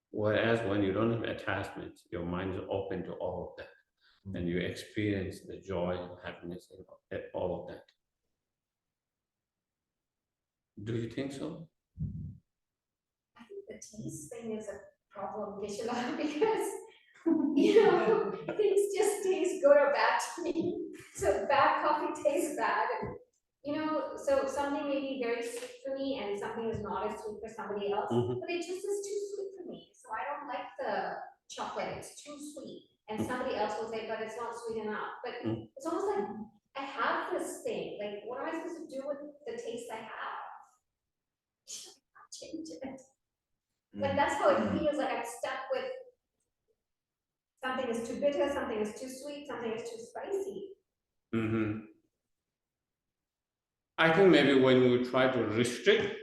Whereas when you don't have attachment, your mind is open to all of that. And you experience the joy and happiness and all of that. Do you think so? I think the taste thing is a problem, Geshe, because things just taste good or bad to me. So bad coffee tastes bad, and so something may be very sweet for me, and something is not as sweet for somebody else. But it just is too sweet for me, so I don't like the chocolate. It's too sweet, and somebody else will say, but it's not sweet enough. But it's almost like I have this thing. Like, what am I supposed to do with the taste I have? Change it. Like that's how it feels. Like I'm stuck with something is too bitter, something is too sweet, something is too spicy. I think maybe when we try to restrict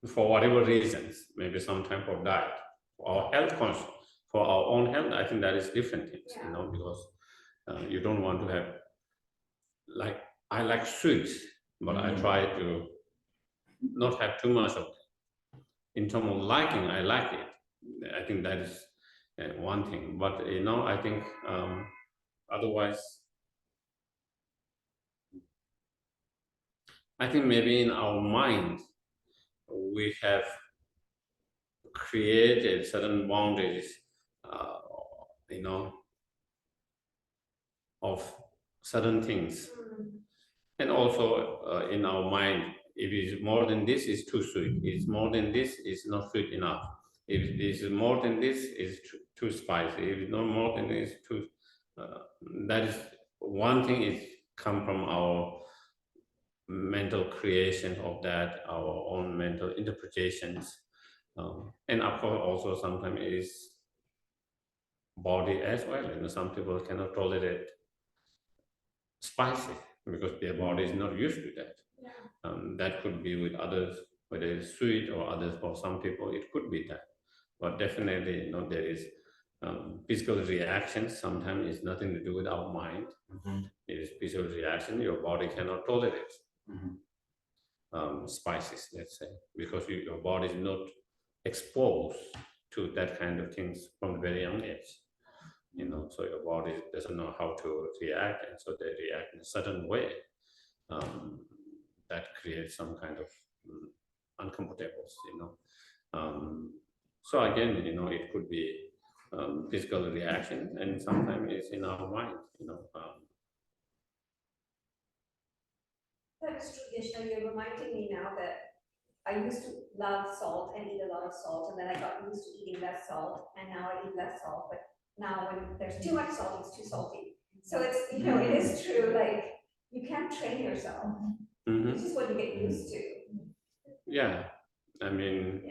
for whatever reasons, maybe sometimes for diet, for our health conscious, for our own health, I think that is different things, because you don't want to have, like, I like sweets, but I try to not have too much of it. In terms of liking, I like it. I think that is one thing, but I think otherwise, I think maybe in our mind, we have created certain boundaries, of certain things. And also in our mind, if it's more than this, it's too sweet. If it's more than this, it's not sweet enough. If it is more than this, it's too spicy. If it's not more than this, that is one thing is come from our mental creation of that, our own mental interpretations. And of course, also sometimes it is body as well. Some people cannot tolerate spicy because their body is not used to that. That could be with others, whether it's sweet or others. For some people, it could be that. But definitely, there is physical reactions. Sometimes it's nothing to do with our mind. It is physical reaction. Your body cannot tolerate spices, let's say, because your body is not exposed to that kind of things from a very young age. So your body doesn't know how to react, and so they react in a certain way that creates some kind of uncomfortables. So again, it could be physical reaction, and sometimes it's in our mind. That is true, Geshe. You're reminding me now that I used to love salt and eat a lot of salt, and then I got used to eating less salt, and now I eat less salt. But now when there's too much salt, it's too salty. So it's, it is true, like, you can't train yourself. It's just what you get used to. Yeah, I mean,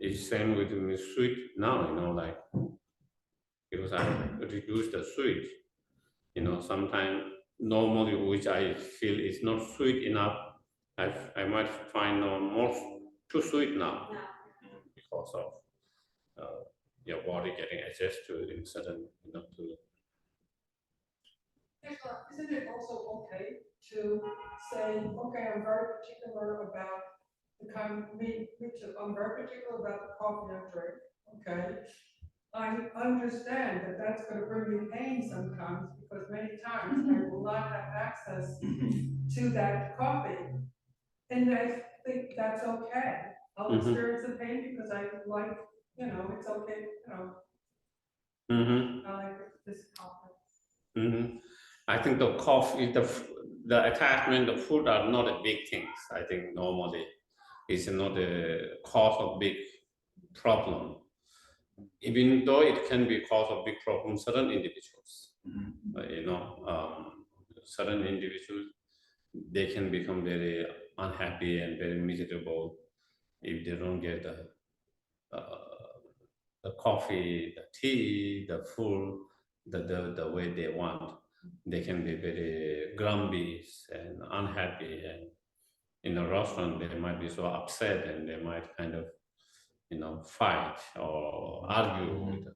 it's same with me sweet now, like, because I reduce the sweet, sometimes normally which I feel is not sweet enough, I might find more too sweet now because of your body getting adjusted to it in certain, to Isn't it also okay to say, okay, I'm very particular about the kind, me too, I'm very particular about the coffee I drink, okay? I understand that that's gonna bring me pain sometimes, because many times I will not have access to that coffee. And I think that's okay. I'll Mhm. experience the pain because I like, it's okay, Mm-hmm. I like this coffee. Mm-hmm. I think the coffee, the attachment, the food are not a big things. I think normally it's not a cause of big problem. Even though it can be cause of big problem, certain individuals, certain individuals, they can become very unhappy and very miserable if they don't get the coffee, the tea, the food, the way they want. They can be very grumpy and unhappy, and in a restaurant they might be so upset and they might kind of fight or argue with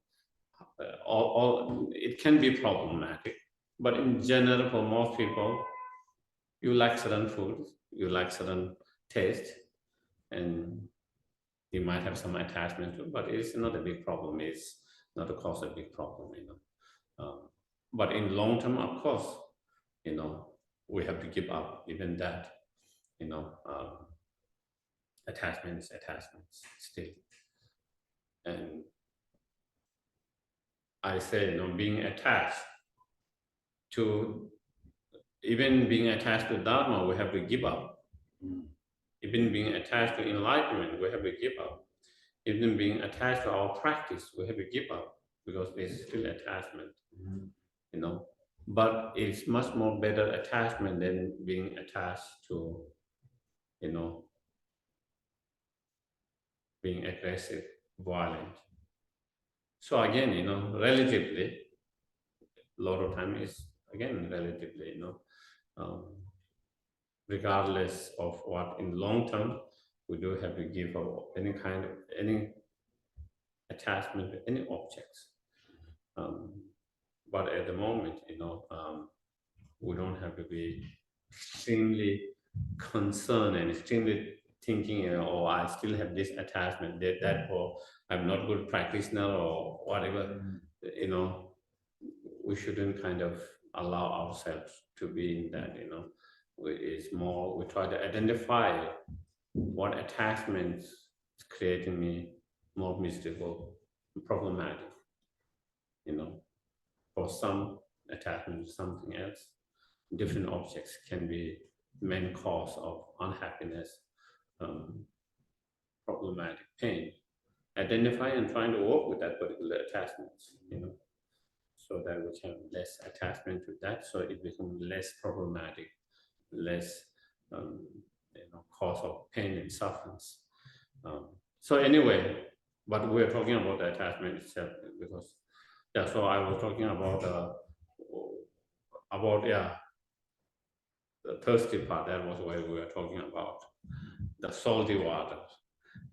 all it can be problematic, but in general for most people, you like certain food, you like certain taste, and you might have some attachment to, but it's not a big problem. It's not a cause a big problem. But in long term, of course, we have to give up even that. Attachments still, and I say, being attached to, even being attached to Dharma, we have to give up. Even being attached to enlightenment, we have to give up. Even being attached to our practice, we have to give up because there's still attachment, But it's much more better attachment than being attached to, being aggressive, violent. So again, relatively, a lot of time is again relatively, um, regardless of what in long term, we do have to give up any attachment to any objects. But at the moment, we don't have to be extremely concerned and extremely thinking, oh, I still have this attachment, therefore I'm not good practitioner or whatever. We shouldn't kind of allow ourselves to be in that. It's more, we try to identify what attachments is creating me more miserable, problematic. For some attachment to something else, different objects can be main cause of unhappiness, problematic pain. Identify and trying to work with that particular attachments, so that we can less attachment to that, so it becomes less problematic, less cause of pain and sufferings. So anyway, but we're talking about the attachment itself because that's what I was talking about the thirsty part. That was where we were talking about the salty water,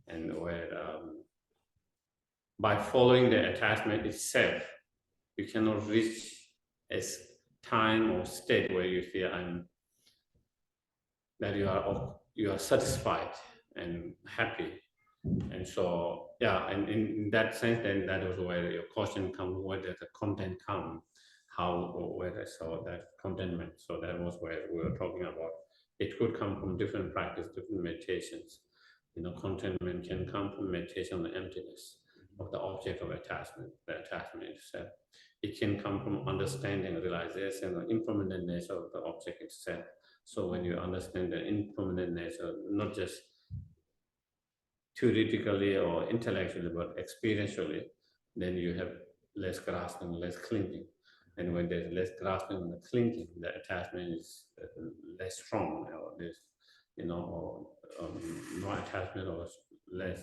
and where by following the attachment itself, you cannot reach a time or state where you feel that you are satisfied and happy. And so, and in that sense, then that was where your question comes, where the content comes, where I saw that contentment. So that was where we were talking about. It could come from different practice, different meditations. Contentment can come from meditation on the emptiness of the object of attachment, the attachment itself. It can come from understanding, realization, or impermanent nature of the object itself. So when you understand the impermanent nature, not just theoretically or intellectually, but experientially, then you have less grasping, less clinging. And when there's less grasping and clinging, the attachment is less strong, or there's, or no attachment or less.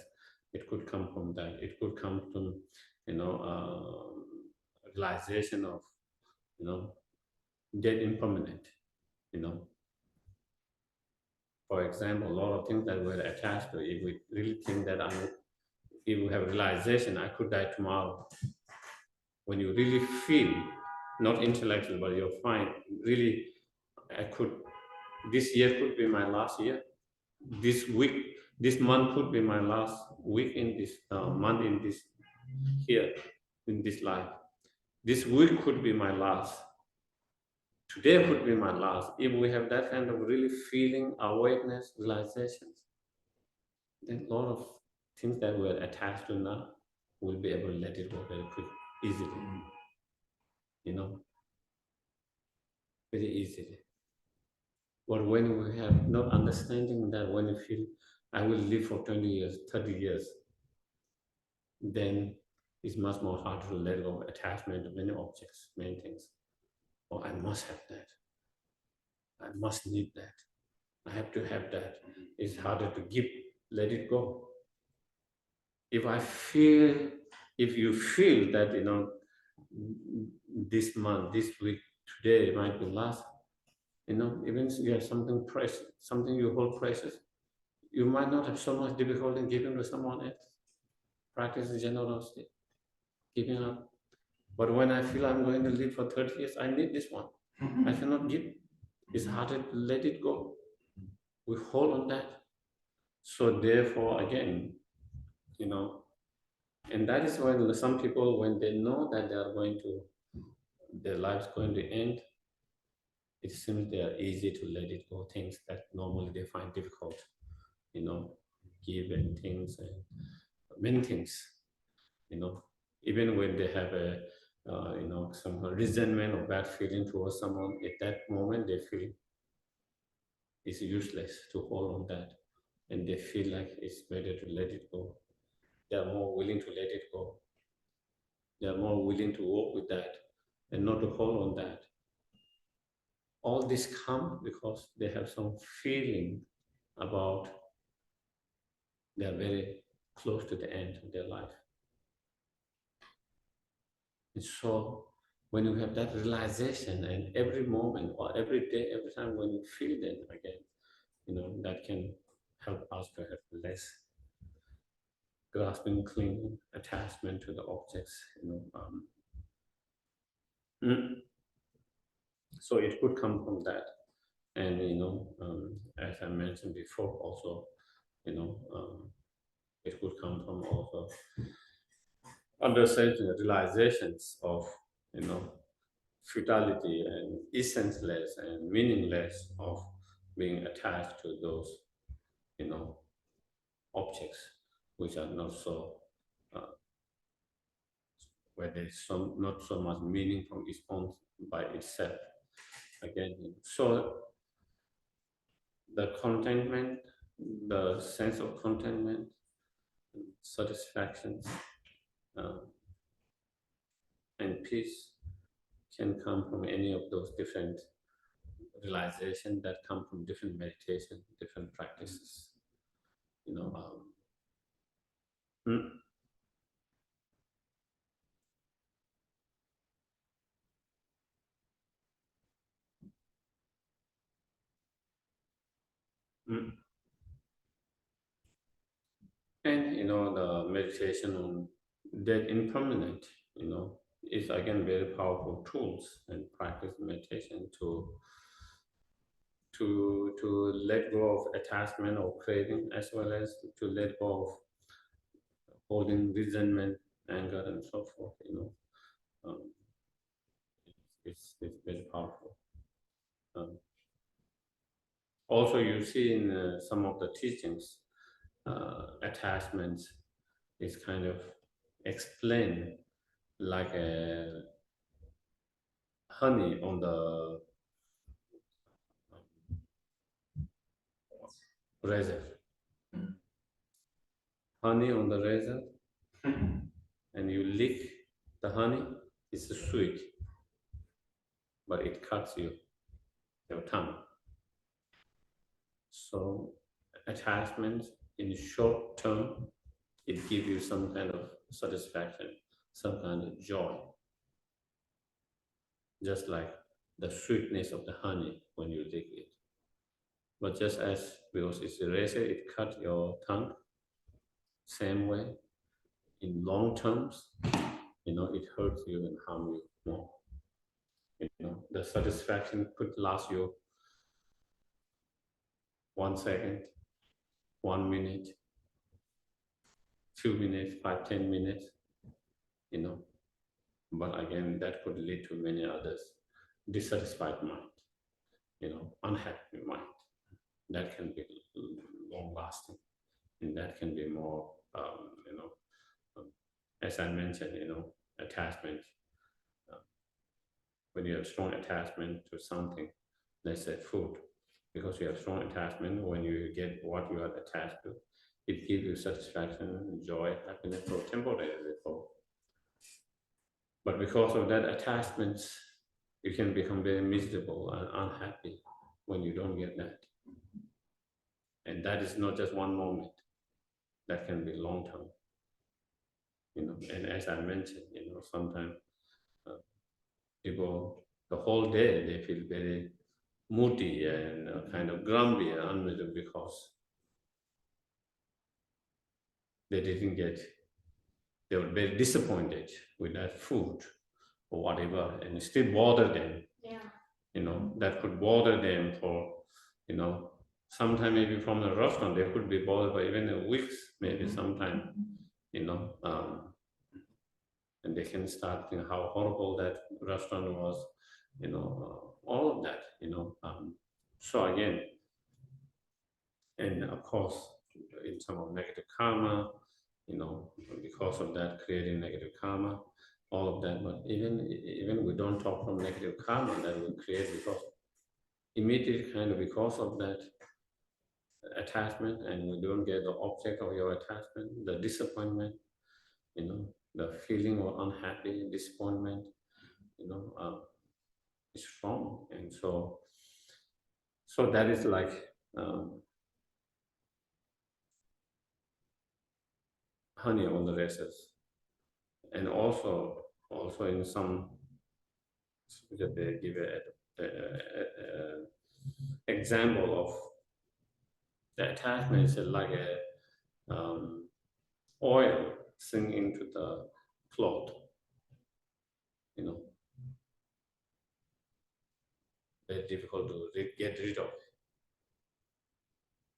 It could come from that. It could come from, realization of, dead impermanent, For example, a lot of things that we're attached to, if we really think that if we have realization, I could die tomorrow. When you really feel, not intellectually, but you'll find really, this year could be my last year. This month could be my last week in this month in this year. in this life. This week could be my last. Today could be my last. If we have that kind of really feeling, awareness, realizations, then a lot of things that we're attached to now, we'll be able to let it go very quick, easily. You know, very easily. But when we have not understanding that, when you feel, I will live for 20 years, 30 years, then it's much more hard to let go of attachment to many objects, many things. Oh, I must have that. I must need that. I have to have that. It's harder to give, let it go. If you feel that, you know, this month, this week, today might be last, you know, even if you have something precious, something you hold precious, you might not have so much difficulty in giving to someone else. Practice generosity, giving up. But when I feel I'm going to live for 30 years, I need this one. I cannot give. It's harder to let it go. We hold on that. So therefore, again, you know, and that is when some people, when they know that they are going to, their life's going to end, it seems they are easy to let it go. Things that normally they find difficult, you know, give and things and many things, you know, even when they have a, you know, some resentment or bad feeling towards someone, at that moment they feel it's useless to hold on that, and they feel like it's better to let it go. They are more willing to let it go. They are more willing to work with that and not to hold on that. All this comes because they have some feeling about they are very close to the end of their life. And so when you have that realization, and every moment or every day, every time when you feel them again, you know, that can help us to have less grasping, clinging, attachment to the objects, you know. So it could come from that. And, you know, as I mentioned before also, you know, it could come from also understanding realizations of, you know, futility and essenceless and meaningless of being attached to those, you know, objects which are not so, where there's not so much meaning from its own by itself. Again, so the contentment, the sense of contentment, satisfaction, and peace can come from any of those different realizations that come from different meditation, different practices. You know, And, you know, the meditation on dead impermanent, you know, is again very powerful tools and practice meditation to let go of attachment or craving, as well as to let go of holding resentment, anger, and so forth. You know, it's very powerful. Also, you see in some of the teachings, attachments is kind of explained like a honey on the razor. Honey on the razor, and you lick the honey, it's sweet, but it cuts your tongue. So attachment in short term, it gives you some kind of satisfaction, some kind of joy. Just like the sweetness of the honey when you lick it. But just as because it's a razor, it cuts your tongue, same way, in long terms, you know, it hurts you and harm you more. You know, the satisfaction could last you 1 second, 1 minute, 2 minutes, 5, 10 minutes, you know, But again, that could lead to many others. Dissatisfied mind, unhappy mind. That can be long lasting, and that can be more, as I mentioned, attachment. When you have strong attachment to something, let's say food, because you have strong attachment, when you get what you are attached to, it gives you satisfaction, joy, happiness, or temporarily. But because of that attachment, you can become very miserable and unhappy when you don't get that. And that is not just one moment, that can be long term. And as I mentioned, sometimes people, the whole day, they feel very moody and kind of grumpy and unmiserable because they didn't get, they were very disappointed with that food or whatever, and it still bothered them. Yeah. That could bother them for, sometime maybe from the restaurant, they could be bothered by even weeks, maybe sometime, and they can start thinking how horrible that restaurant was, all of that, so again, and of course, in terms of negative karma, because of that, creating negative karma, all of that. But even we don't talk from negative karma that we create, because immediately kind of because of that attachment, and we don't get the object of your attachment, the disappointment, the feeling of unhappy, disappointment, is strong, and so that is like honey on the races. And also in some, that they give a example of the attachment is like a oil sink into the cloth, very difficult to get rid of.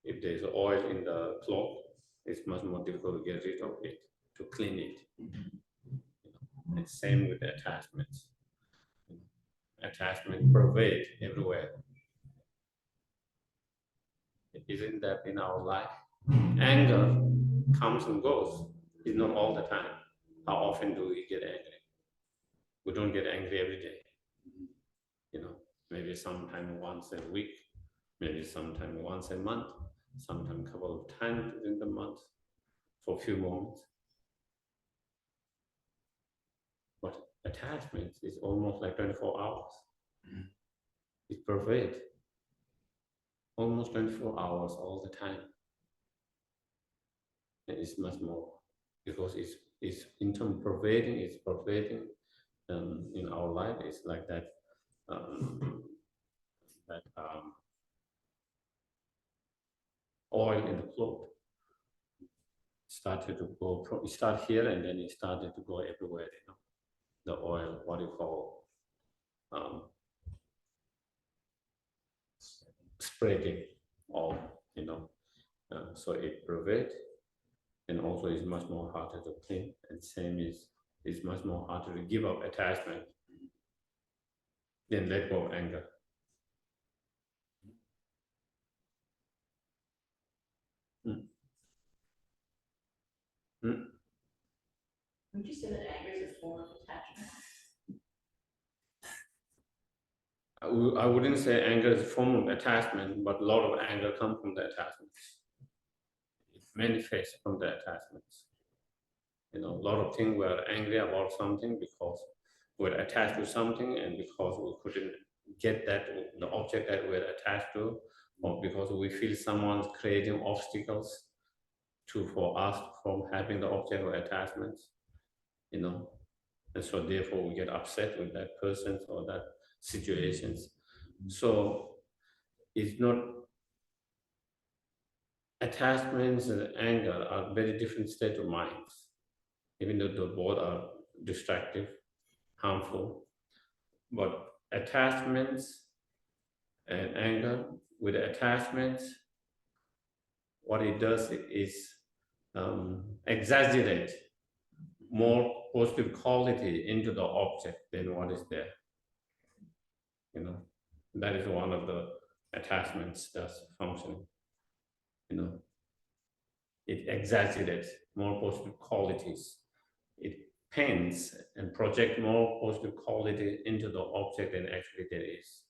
If there's oil in the cloth, it's much more difficult to get rid of it, to clean it. And same with the attachments. Attachment pervade everywhere. Isn't that in our life? Anger comes and goes. It's not all the time. How often do we get angry? We don't get angry every day. Maybe sometime once a week, maybe sometime once a month, sometime a couple of times in the month for a few moments. But attachment is almost like 24 hours. It pervades almost 24 hours all the time. And it's much more, because it's in terms of pervading, it's pervading in our life. It's like that, oil in the cloth started to go, it started here and then it started to go everywhere, the oil, what you call, spreading all, so it pervades, and also is much more harder to clean, and same is much more harder to give up attachment than let go of anger. Would you say that anger is a form of attachment? I wouldn't say anger is a form of attachment, but a lot of anger comes from the attachments. It manifests from the attachments. A lot of things we are angry about something because we're attached to something, and because we couldn't get that, the object that we're attached to, or because we feel someone's creating obstacles for us from having the object of attachments, and so therefore we get upset with that person or that situations. So it's not, attachments and anger are very different state of minds, even though the both are destructive, harmful. But attachments and anger, with attachments, what it does is exaggerate more positive quality into the object than what is there. You know, that is one of the attachments that's functioning. You know, it exaggerates more positive qualities. It paints and project more positive quality into the object than actually there is.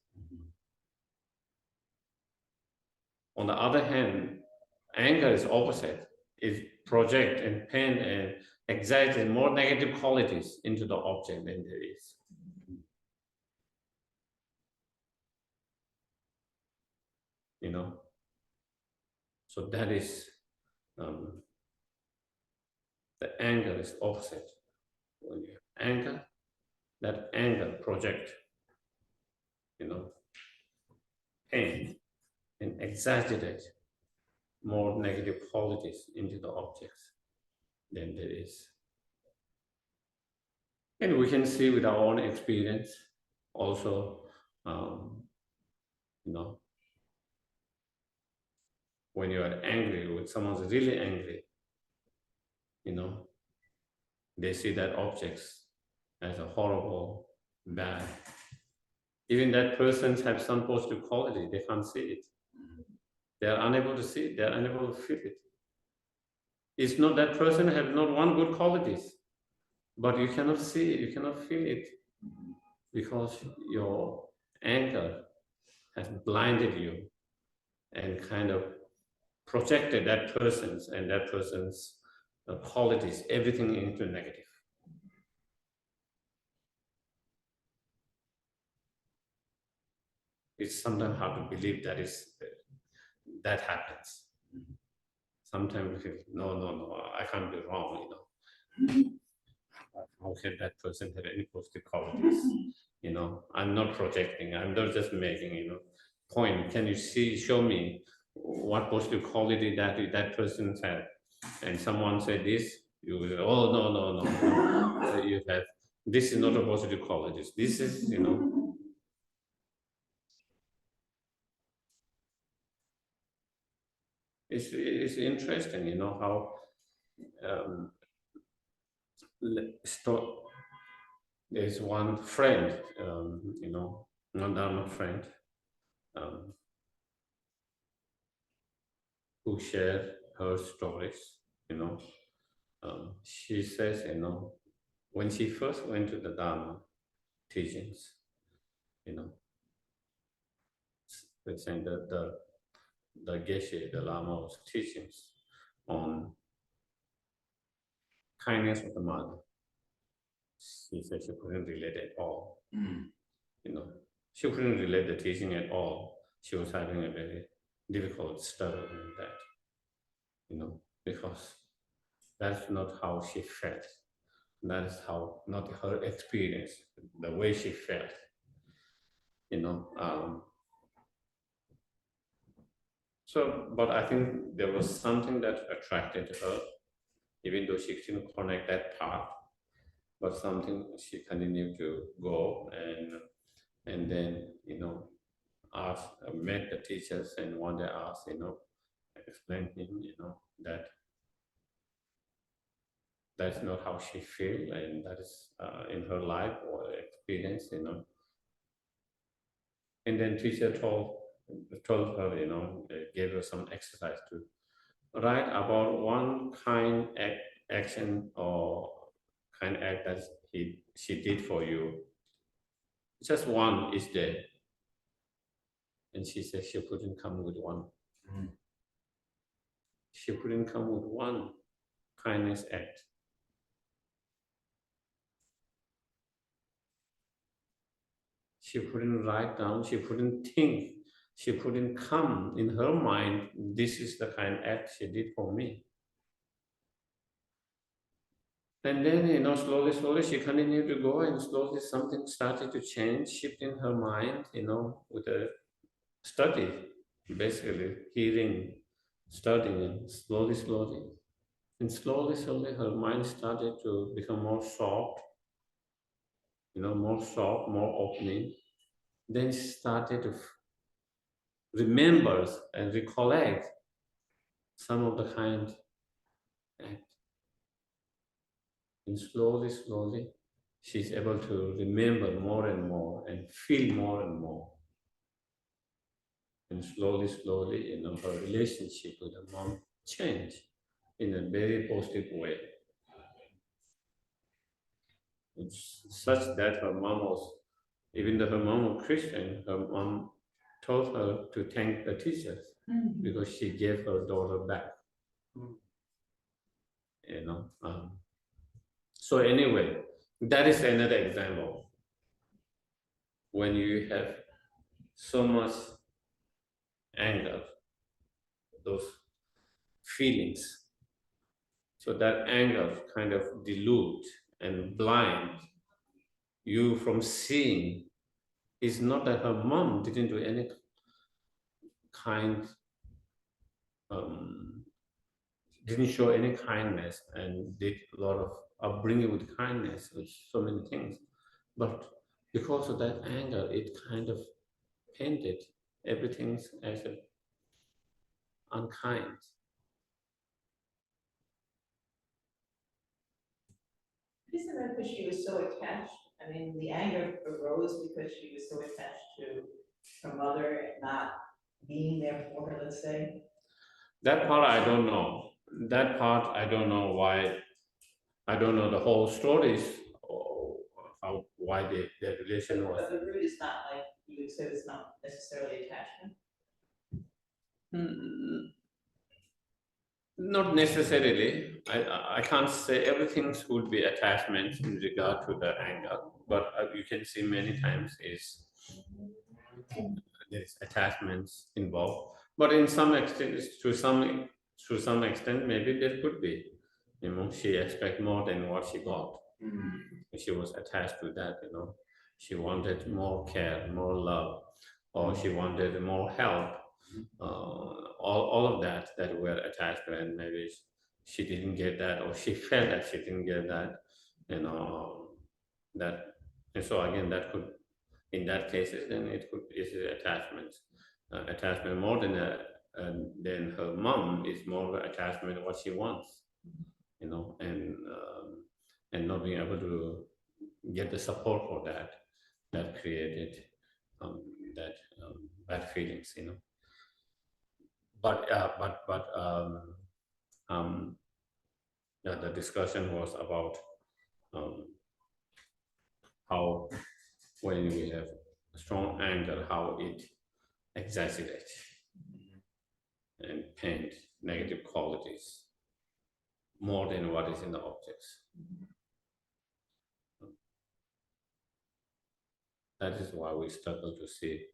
On the other hand, anger is opposite. It project and paint and exaggerate more negative qualities into the object than there is. You know, so that is the anger is opposite. When you have anger, that anger project, you know, pain and exaggerate more negative qualities into the objects than there is. And we can see with our own experience also, you know, when you are angry, when someone's really angry, you know, they see that objects as a horrible, bad. Even that person has some positive quality, they can't see it. They are unable to see it, they are unable to feel it. It's not that person has not one good qualities, but you cannot see it, you cannot feel it, because your anger has blinded you and kind of projected that person's qualities, everything into negative. It's sometimes hard to believe that happens. Sometimes we feel, no, I can't be wrong, you know. How can that person have any positive qualities? You know, I'm not projecting, I'm not just making, you know, point. Can you show me what positive quality that person had? And someone said this, you will say, oh, no. You have, this is not a positive quality. This is, you know. It's interesting, you know, how there's one friend, you know, non-Dharma friend, who shared her stories, you know. She says, you know, when she first went to the Dharma teachings, you know, let's say the Geshe, the Lama's teachings on kindness of the mother. She said she couldn't relate at all. You know, she couldn't relate the teaching at all. She was having a very difficult struggle in that, you know, because that's not how she felt. That is how, not her experience, the way she felt, you know. So, but I think there was something that attracted her, even though she didn't connect that part, but something she continued to go and then, you know, met the teachers, and one day asked, you know, explain him, you know, that that's not how she feel, and that is in her life or experience, you know. And then teacher told her, you know, gave her some exercise to write about one kind action or kind act that she did for you. Just one each day. And she said she couldn't come with one. She couldn't come with one kindness act. She couldn't write down, she couldn't think, she couldn't come in her mind, this is the kind act she did for me. And then, you know, slowly, she continued to go, and slowly something started to change, shift in her mind, you know, with a study, basically hearing, studying, slowly. And slowly, her mind started to become more soft, you know, more soft, more opening. Then she started to remember and recollect some of the kind act. And slowly, slowly, she's able to remember more and more and feel more and more. And slowly, slowly, her relationship with her mom changed in a very positive way. It's such that her mom was, even though her mom was Christian, her mom told her to thank the teachers because she gave her daughter back. So anyway, that is another example. When you have so much anger, those feelings, so that anger kind of dilute and blind you from seeing. It's not that her mom didn't do any kind, didn't show any kindness and did a lot of upbringing with kindness, with so many things. But because of that anger, it kind of painted everything as unkind. Isn't that because she was so attached? I mean, the anger arose because she was so attached to her mother and not being there for her, let's say. That part I don't know. That part I don't know why. I don't know the whole stories or why their relation was. But the root is not like you would say, it's not necessarily attachment. Not necessarily. I can't say everything would be attachment in regard to the anger, but you can see many times there's attachments involved. But in some extent, to some extent, maybe there could be. She expect more than what she got. She was attached to that. She wanted more care, more love, or she wanted more help. All of that were attached to, and maybe she didn't get that, or she felt that she didn't get that. That, and so again, that could, in that cases, then it could is attachment. Attachment more than then her mom is more attachment to what she wants, and not being able to get the support for that created that bad feelings, But the discussion was about how when we have strong anger, how it exaggerates and paint negative qualities more than what is in the objects. That is why we struggle to see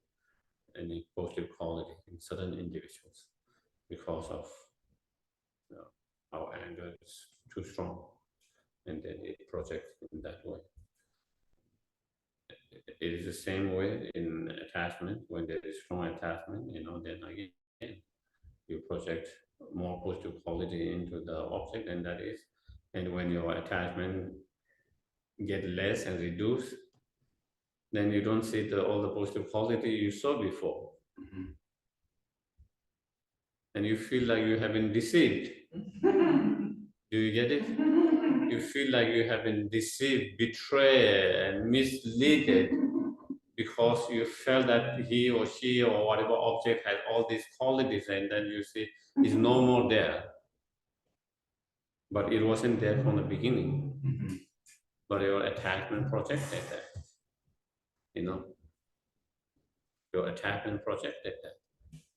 any positive quality in certain individuals because of our anger is too strong, and then it projects in that way. It is the same way in attachment. When there is strong attachment, then again you project more positive quality into the object, and that is, and when your attachment get less and reduce, then you don't see all the positive quality you saw before. And you feel like you have been deceived. Do you get it? You feel like you have been deceived, betrayed, and misled because you felt that he or she or whatever object has all these qualities, and then you see it's no more there. But it wasn't there from the beginning. But your attachment projected that. Your attachment projected that.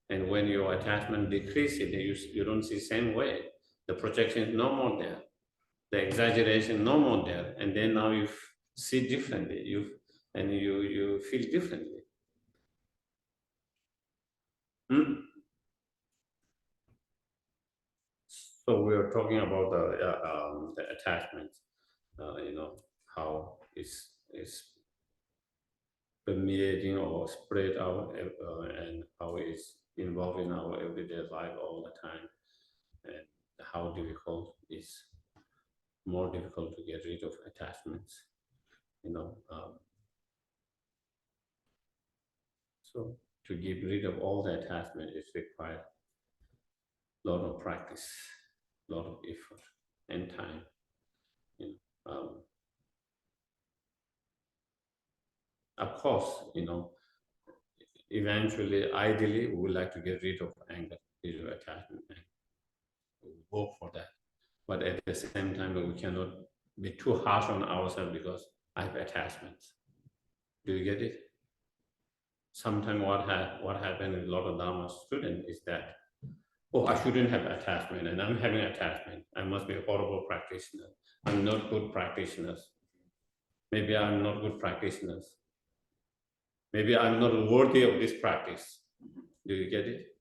And when your attachment decreases, you don't see the same way. The projection is no more there. The exaggeration no more there. And then now you see differently. You feel differently. So we are talking about the attachment. How it's permeating or spread out, and how it's involved in our everyday life all the time, and how difficult is more difficult to get rid of attachments. So to get rid of all the attachment, it requires a lot of practice, a lot of effort and time. Of course, eventually, ideally, we would like to get rid of anger, rid of attachment, and we work for that. But at the same time, we cannot be too harsh on ourselves because I have attachments. Do you get it? Sometimes what happens with a lot of Dharma students is that, oh, I shouldn't have attachment, and I'm having attachment. I must be a horrible practitioner. I'm not good practitioners. Maybe I'm not good practitioners. Maybe I'm not worthy of this practice. Do you get it?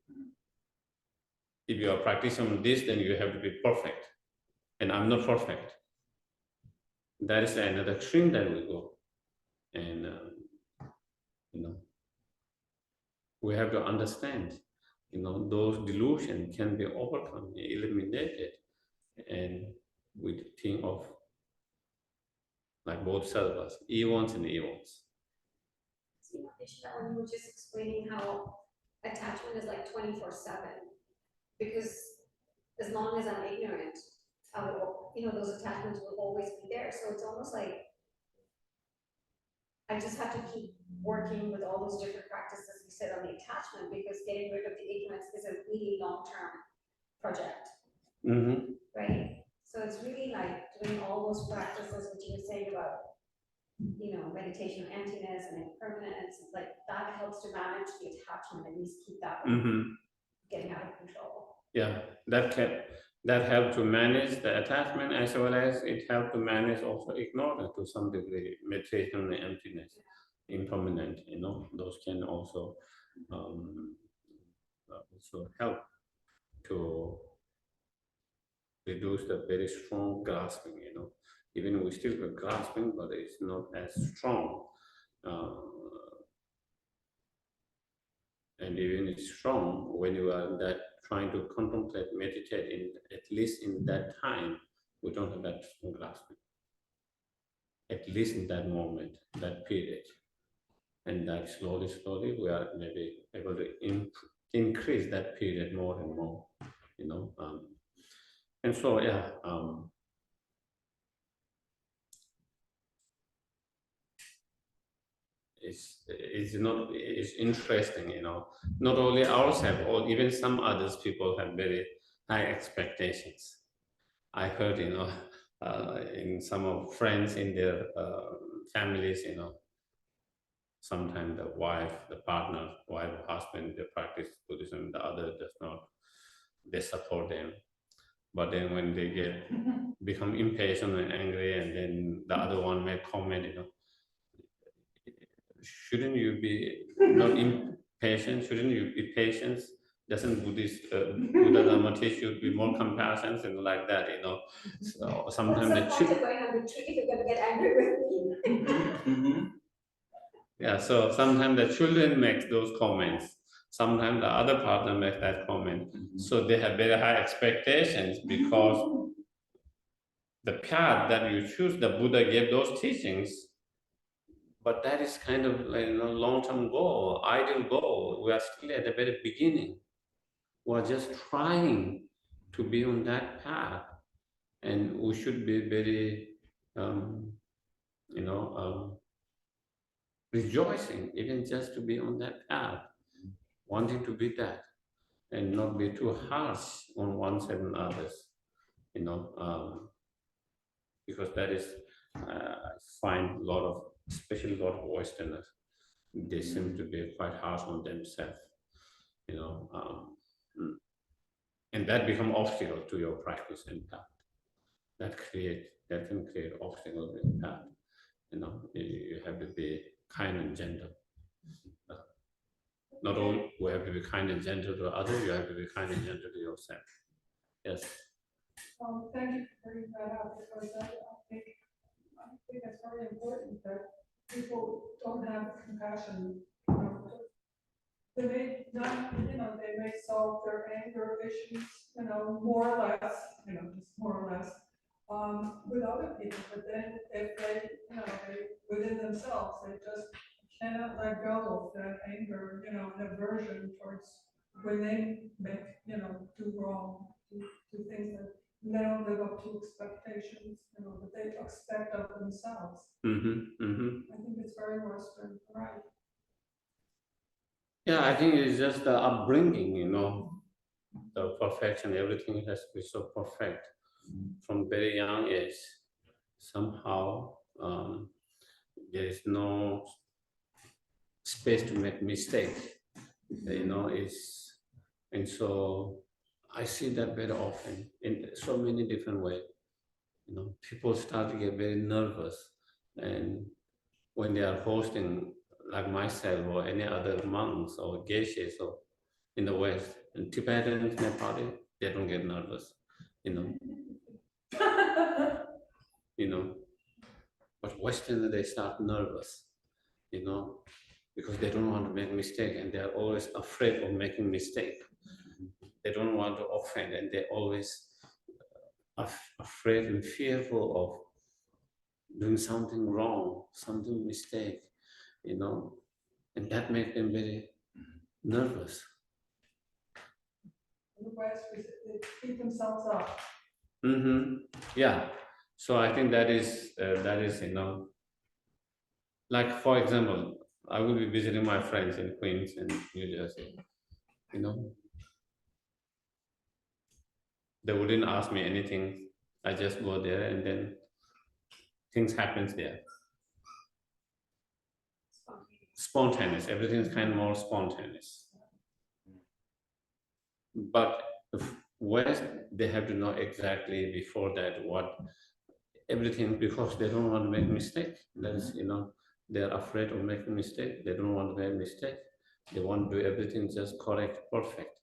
If you are practicing this, then you have to be perfect. And I'm not perfect. That is another extreme that we go. And, we have to understand, those delusions can be overcome, eliminated. And we think of like both sarvas, eons and eons. That when you were just explaining how attachment is like 24/7, because as long as I'm ignorant, I will, those attachments will always be there. So it's almost like I just have to keep working with all those different practices we said on the attachment, because getting rid of the ignorance is a really long-term project, Mm-hmm. right? So it's really like doing all those practices which you were saying about, meditation of emptiness and impermanence, like that helps to manage the attachment, at least keep that one Mm-hmm. getting out of control. Yeah, that help to manage the attachment, as well as it help to manage also ignorance to some degree, meditation and emptiness, impermanent, those can also help to reduce the very strong grasping, even we still have grasping, but it's not as strong. And even it's strong when you are that trying to contemplate, meditate, at least in that time, we don't have that strong grasping. At least in that moment, that period. And that slowly, we are maybe able to increase that period more and more, and so, yeah, it's interesting, not only ourselves, or even some others people have very high expectations. I heard, in some of friends in their families, sometimes the wife, the partner, wife, husband, they practice Buddhism, the other does not. They support them. But then when they become impatient and angry, and then the other one may comment, shouldn't you be not impatient? Shouldn't you be patient? Doesn't Buddha Dhamma teach you to be more compassionate and like that, So sometimes What's the point of going on retreat if you're going to get angry with me? Yeah, so sometimes the children make those comments. Sometimes the other partner makes that comment. So they have very high expectations because the path that you choose, the Buddha gave those teachings. But that is kind of like a long-term goal, ideal goal. We are still at the very beginning. We're just trying to be on that path, and we should be very, rejoicing, even just to be on that path, wanting to be that, and not be too harsh on oneself and others, because that is, I find a lot of, especially a lot of Westerners, they seem to be quite harsh on themselves, and that become obstacle to your practice and path. That can create obstacles in path. You have to be kind and gentle. Not only we have to be kind and gentle to others, you have to be kind and gentle to yourself. Yes. Thank you for bringing that up, because I think it's very important that people don't have compassion. They may not, they may solve their anger issues, more or less, just more or less, with other people. But then if they, within themselves, they just cannot let go of that anger, and aversion towards when they make, do wrong, do things that and they don't live up to expectations, that they expect of themselves. I think it's very Western, right? Yeah, I think it's just the upbringing, the perfection, everything has to be so perfect from very young age. Somehow there is no space to make mistake, it's, and so I see that very often in so many different ways. People start to get very nervous, and when they are hosting, like myself or any other monks or geshes or in the West, and Tibetans, Nepali, they don't get nervous, you know, you know. But Westerners, they start nervous, because they don't want to make mistake, and they are always afraid of making mistake. They don't want to offend, and they always afraid and fearful of doing something wrong, something mistake, and that makes them very nervous. In the West, they keep themselves up. Yeah. So I think that is, like, for example, I will be visiting my friends in Queens and New Jersey, they wouldn't ask me anything. I just go there and then things happens there. Spontaneous, everything is kind of more spontaneous. But West, they have to know exactly before that what everything, because they don't want to make mistake. That is, they're afraid of making mistake. They don't want to make mistake. They want to do everything just correct, perfect.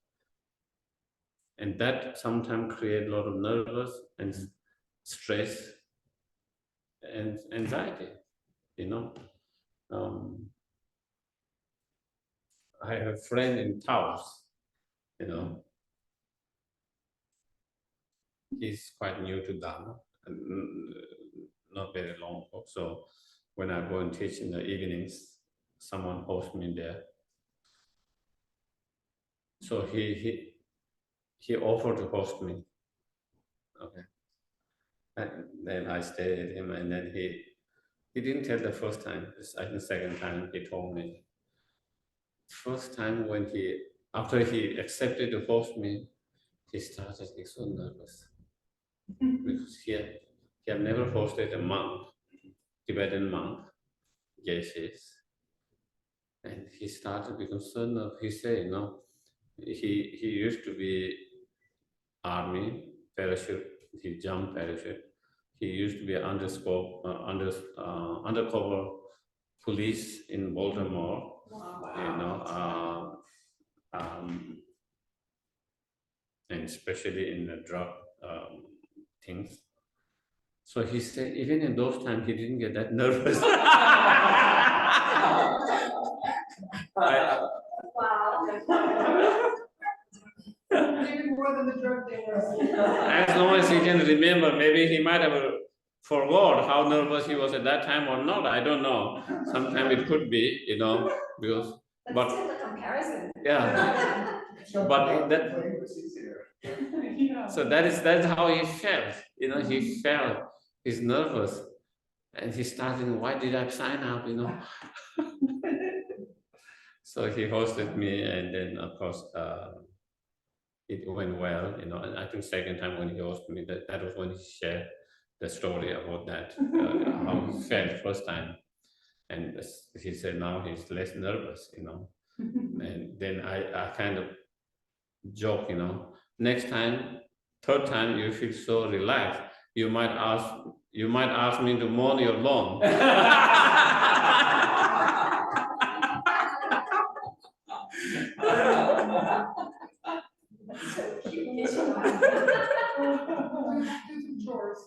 And that sometimes create a lot of nervous and stress and anxiety, I have a friend in Taos, he's quite new to Dharma, and not very long ago. So when I go and teach in the evenings, someone hosts me there. So he offered to host me. Okay. And then I stayed with him, and then he didn't tell the first time. I think second time he told me. First time when after he accepted to host me, he started being so nervous because he had never hosted a monk, Tibetan monk, Geshe, and he started becoming so nervous. He said, he used to be army parachute. He jumped parachute. He used to be undercover police in Baltimore. Wow. And especially in the drug things. So he said, even in those times, he didn't get that nervous. Wow. Even more than the drug dealers. As long as he can remember, maybe he might have forgot how nervous he was at that time or not. I don't know. Sometimes it could be, because. But still a comparison. Yeah. But that. Yeah. So that's how he felt. He felt he's nervous, and he started. Why did I sign up? So he hosted me, and then of course it went well. And I think second time when he hosted me, that was when he shared the story about that, how he felt first time, and he said now he's less nervous. And then I kind of joke, next time, third time you feel so relaxed, you might ask me to mow your lawn. So cute. Do some chores.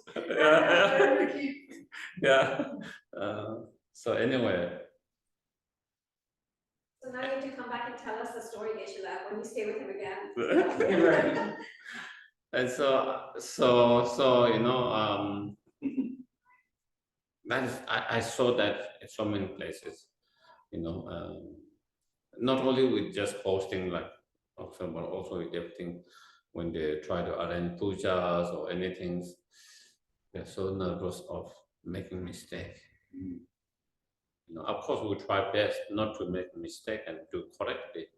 Yeah. So anyway. So now you have to come back and tell us the story, Geshe Sherab, when you stay with him again. Right. And so that is, I saw that in so many places, not only with just posting like, but also with everything. when they try to arrange pujas or anything, they're so nervous of making mistake. Of course, we try best not to make mistake and do correctly,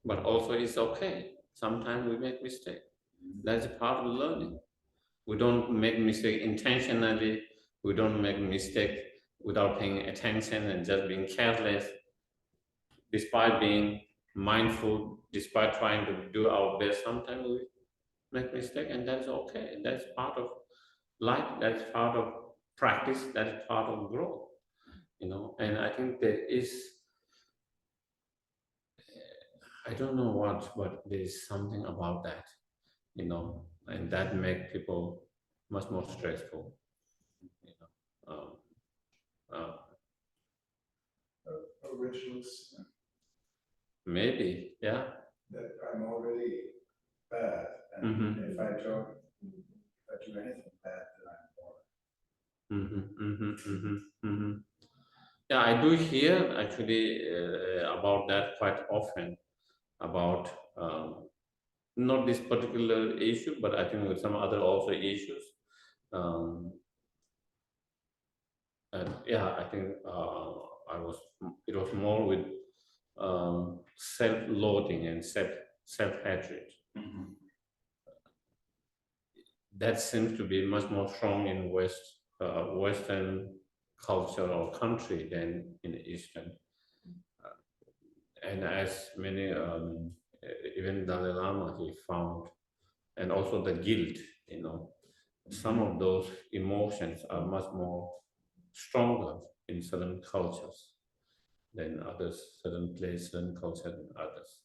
but also it's okay. Sometimes we make mistake. That's a part of learning. We don't make mistake intentionally. We don't make mistake without paying attention and just being careless. Despite being mindful, despite trying to do our best, sometimes we make mistake, and that's okay. That's part of life. That's part of practice. That's part of growth. And I think there is, I don't know what, but there is something about that, and that make people much more stressful. Um, uh, A rituals maybe, yeah. that I'm already bad, and if I do anything bad, then I'm more. Yeah, I do hear actually about that quite often, about not this particular issue, but I think with some other also issues. Um, and yeah, I think it was more with self-loathing and self-hatred. That seems to be much more strong in Western culture or country than in Eastern. And as many, even Dalai Lama, he found, and also the guilt, some of those emotions are much more stronger in certain cultures than others, certain place, certain culture than others.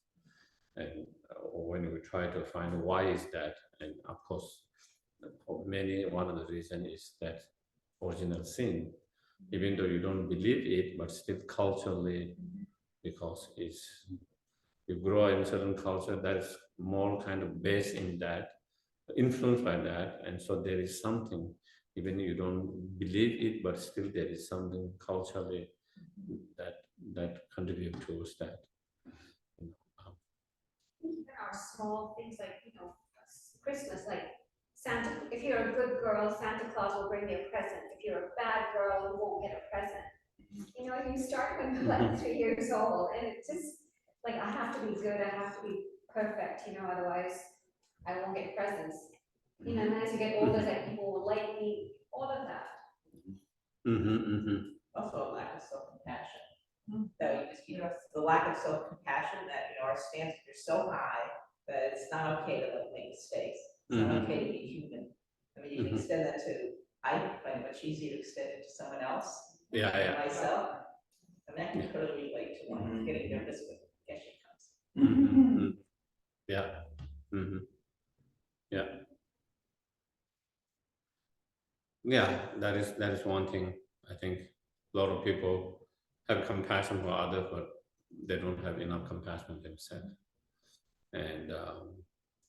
And when we try to find why is that, and of course, for many, one of the reasons is that original sin, even though you don't believe it, but still culturally, because you grow in certain culture that is more kind of based in that, influenced by that, and so there is something, even you don't believe it, but still there is something culturally that contribute towards that. There are small things like, Christmas, like Santa, if you're a good girl, Santa Claus will bring you a present. If you're a bad girl, you won't get a present. You start when you're like 3 years old, and it's just like, I have to be good, I have to be perfect, otherwise I won't get presents. And then as you get older, like people will like me, all of that. Also a lack of self-compassion. That the lack of self-compassion that, our standards are so high that it's not okay to make mistakes. It's not okay to be human. I mean, you can extend that to, I find it much easier to extend it to someone else than myself. And that can totally relate to when I'm getting nervous when Geshe comes. Yeah. Yeah. Yeah, that is one thing. I think a lot of people have compassion for others, but they don't have enough compassion themselves.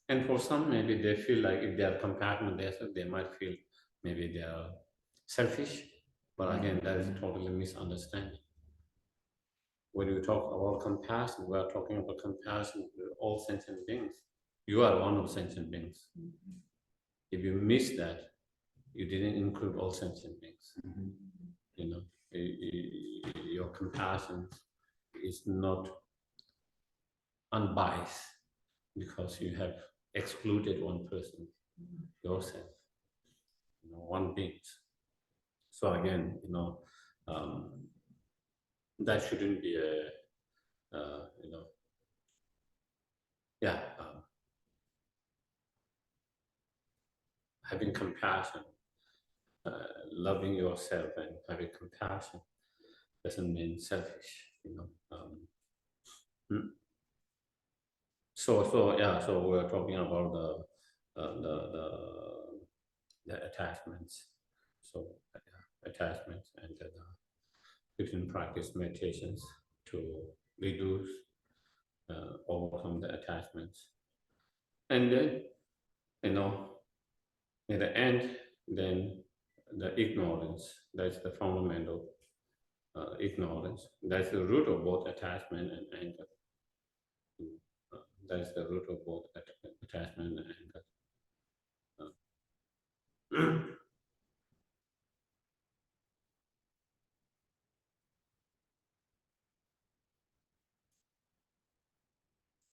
And for some, maybe they feel like if they are compassionate themselves, they might feel maybe they are selfish. But again, that is totally misunderstanding. When you talk about compassion, we are talking about compassion with all sentient beings. You are one of sentient beings. If you miss that, you didn't include all sentient beings. Your compassion is not unbiased because you have excluded one person, yourself, one being. So again, that shouldn't be having compassion, loving yourself and having compassion doesn't mean selfish, So we're talking about the attachments. So attachments, and you can practice meditations to reduce, overcome the attachments, and then at the end, then the ignorance. That's the fundamental ignorance. That's the root of both attachment and anger. That is the root of both attachment and anger.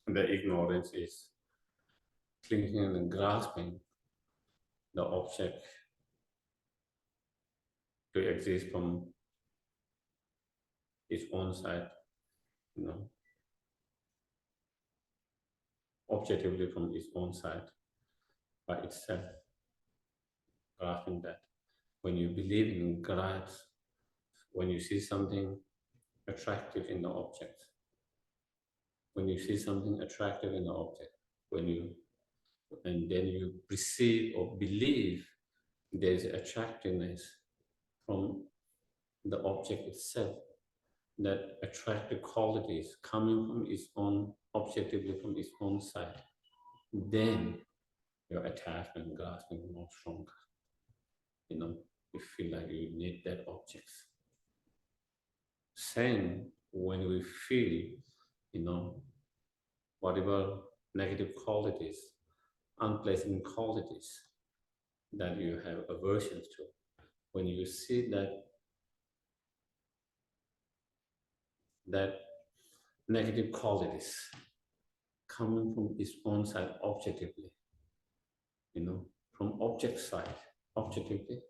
The ignorance is clinging and grasping the object to exist from its own side, you know, objectively from its own side by itself, grasping that. When you believe in grasp, when you see something attractive in the object, when you see something attractive in the object, and then you perceive or believe there's attractiveness from the object itself, that attractive qualities coming from its own, objectively from its own side, then your attachment grasping more stronger. You know, you feel like you need that object. Same when we feel, you know, whatever negative qualities, unpleasant qualities that you have aversions to, when you see that negative qualities coming from its own side objectively, you know, from object side objectively,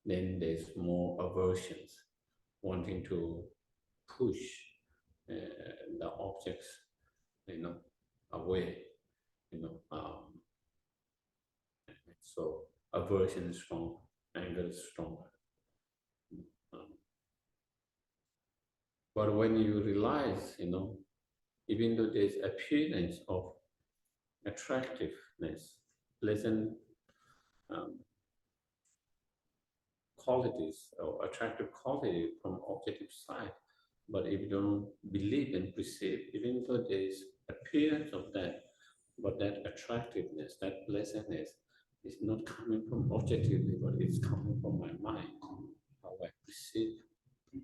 then there's more aversions, wanting to push the objects, you know, away, you know. So aversion is strong, anger is stronger. But when you realize, you know, even though there's appearance of attractiveness, pleasant qualities or attractive quality from objective side, but if you don't believe and perceive, even though there is appearance of that, but that attractiveness, that pleasantness is not coming from objectively, but it's coming from my mind, how I perceive,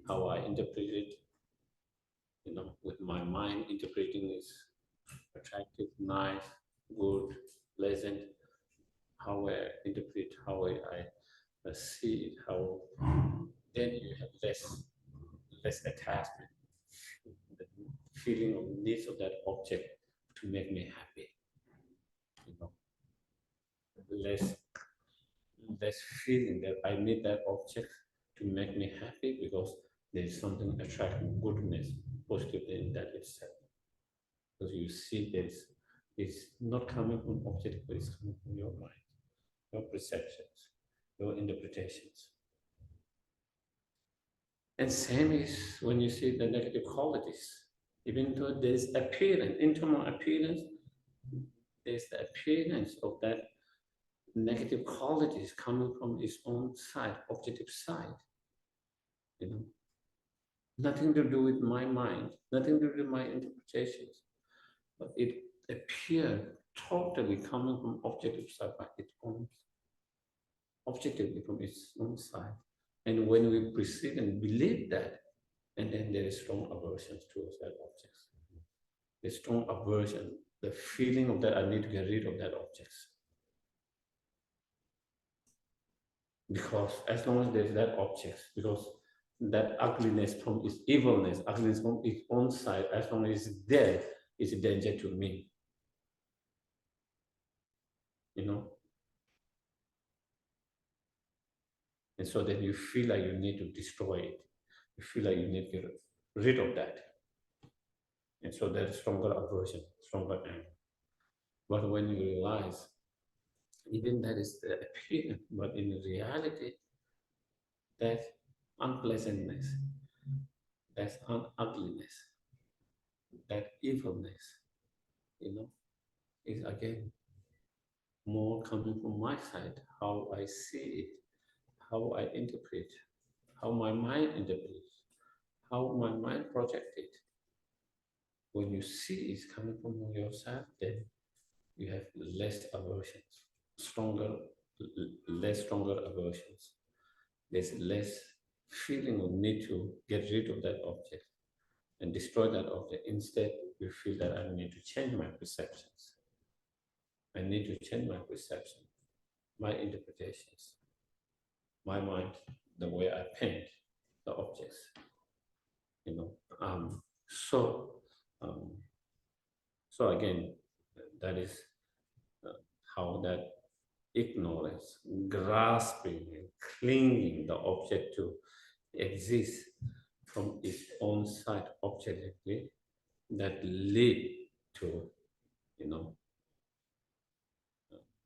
how I interpret it, you know, with my mind interpreting is attractive, nice, good, pleasant, how I interpret, how I see it, how then you have less attachment, the feeling of needs of that object to make me happy, you know, less feeling that I need that object to make me happy because there is something attractive, goodness, positive in that itself. Because you see this is not coming from object, but it's coming from your mind, your perceptions, your interpretations. And same is when you see the negative qualities, even though there's appearance, internal appearance, there's the appearance of that negative qualities coming from its own side, objective side. You know, nothing to do with my mind, nothing to do with my interpretations, but it appeared totally coming from objective side by its own, objectively from its own side. And when we perceive and believe that, and then there is strong aversion towards that object. The strong aversion, the feeling of that I need to get rid of that object. Because as long as there's that object, because that ugliness from its evilness, ugliness from its own side, as long as it's there, it's a danger to me. You know? And so then you feel like you need to destroy it. You feel like you need to get rid of that. And so there's stronger aversion, stronger anger. But when you realize, even that is the appearance, but in reality, that unpleasantness, that ugliness, that evilness, you know, is again more coming from my side, how I see it, how I interpret, how my mind interprets, how my mind projects it. When you see it's coming from yourself, then you have less aversions, less stronger aversions. There's less feeling of need to get rid of that object. and destroy that object. Instead, you feel that I need to change my perceptions. I need to change my perception, my interpretations, my mind, the way I paint the objects. So again, that is how that ignorance, grasping and clinging the object to exist from its own side objectively, that lead to,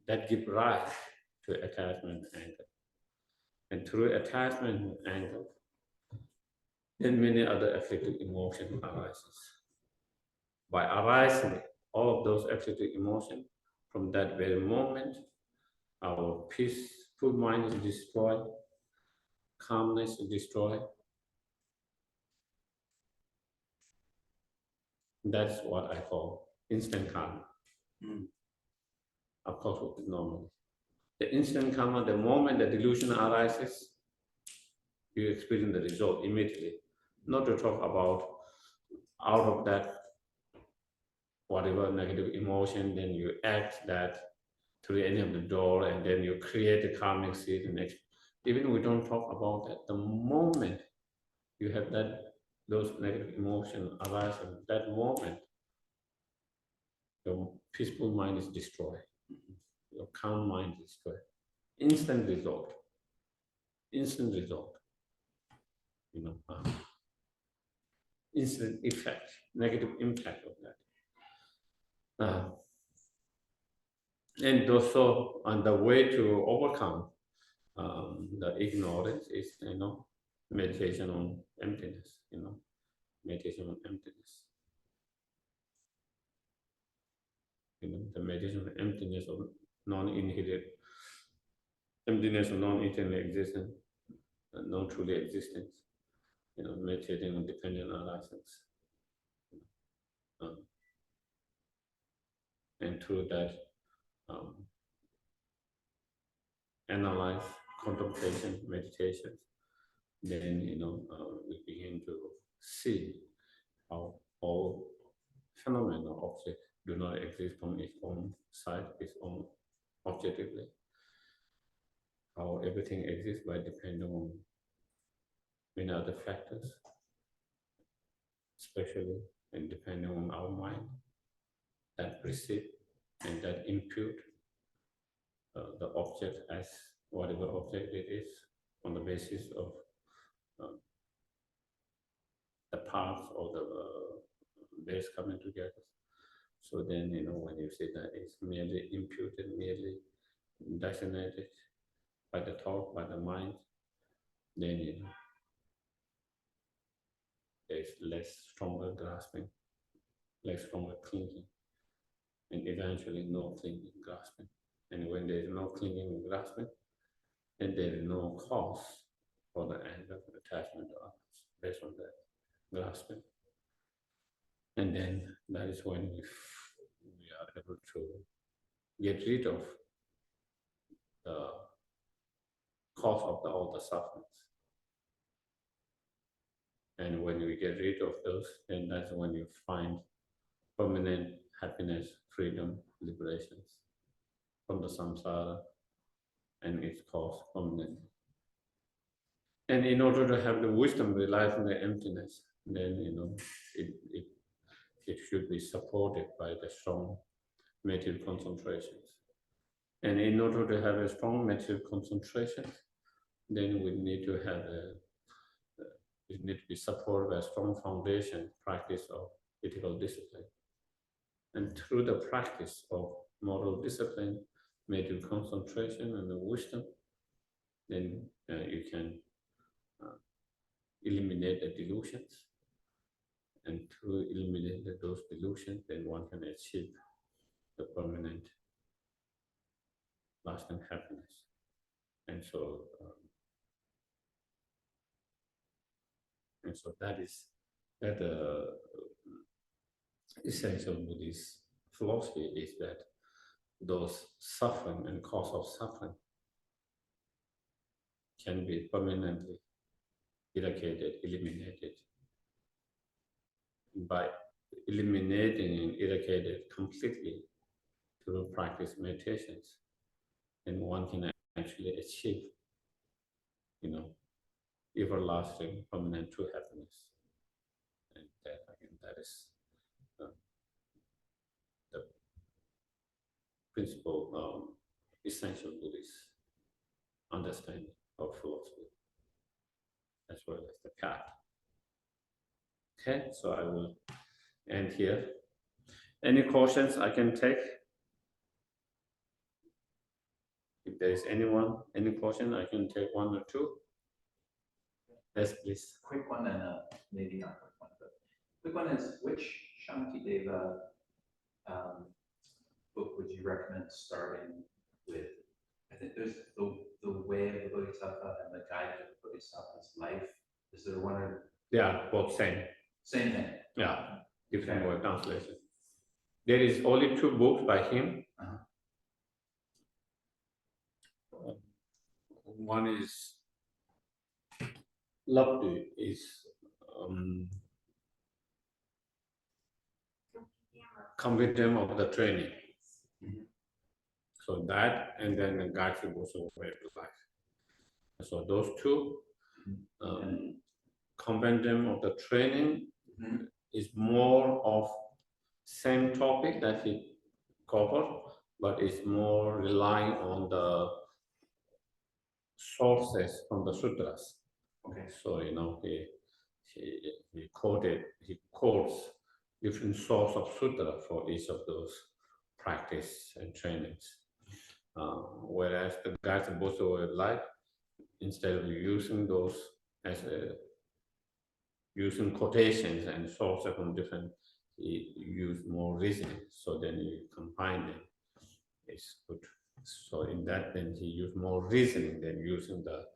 that give rise to attachment angle. And through attachment angle, then many other afflictive emotions arises. By arising all of those afflictive emotions, from that very moment, our peaceful mind is destroyed, calmness is destroyed. That's what I call instant karma. Of course, it's normal. The instant karma, the moment the delusion arises, you experience the result immediately. Not to talk about out of that whatever negative emotion, then you act that through any of the door, and then you create a karmic seed. And even we don't talk about that. The moment you have those negative emotions arising, that moment, your peaceful mind is destroyed. Your calm mind is destroyed. Instant result. Instant result. Instant effect, negative impact of that. And also, on the way to overcome the ignorance is, meditation on emptiness. Meditation on emptiness. The meditation on emptiness of non-inhibited, emptiness of non-inherent existence, non-truly existence. Meditating on dependent arisings. And through that, analyze, contemplation, meditation, then we begin to see how all phenomena objects do not exist from its own side, its own objectively. How everything exists by depending on many other factors, especially and depending on our mind that perceive and that impute the object as whatever object it is on the basis of the parts or the base coming together. So then, when you say that it's merely imputed, merely designated by the thought, by the mind, then there's less stronger grasping, less stronger clinging, and eventually no clinging, grasping. And when there's no clinging and grasping, then there is no cause for the anger, attachment to others based on that grasping. And then that is when we are able to get rid of the cause of all the sufferings. And when we get rid of those, then that's when you find permanent happiness, freedom, liberations from the samsara and its cause permanently. And in order to have the wisdom realizing the emptiness, then it should be supported by the strong meditative concentrations. And in order to have a strong meditative concentration, then we need to have it need to be supported by a strong foundation practice of ethical discipline. And through the practice of moral discipline, meditative concentration, and the wisdom, then you can eliminate the delusions. And through eliminating those delusions, then one can achieve the permanent, lasting happiness. And so that is that essential Buddhist philosophy is that those suffering and cause of suffering can be permanently eradicated, eliminated by eliminating and eradicating completely through practice meditations, then one can actually achieve, everlasting, permanent true happiness. And that, again, that is the principal, essential Buddhist understanding of philosophy, as well as the path. Okay, so I will end here. Any questions I can take? If there is anyone, any question, I can take one or two. Yes, please. Quick one and maybe not quick one, but quick one is which Shantideva book would you recommend starting with? I think there's the Way of the Bodhisattva and the Guide to the Bodhisattva's Life. Is there one or? Yeah, both same. Same thing. Yeah, different word translation. There is only two books by him. One is lovely, is compendium of the training. So that, and then the guide to also way of life. So those two, compendium of the training is more of same topic that he covered, but it's more relying on the sources from the sutras. Okay. So he quotes different source of sutra for each of those practice and trainings. Whereas the guides of both way of life, instead of using those as using quotations and sources from different, he use more reasoning. So then you combine them. It's good. So in that, then he used more reasoning than using the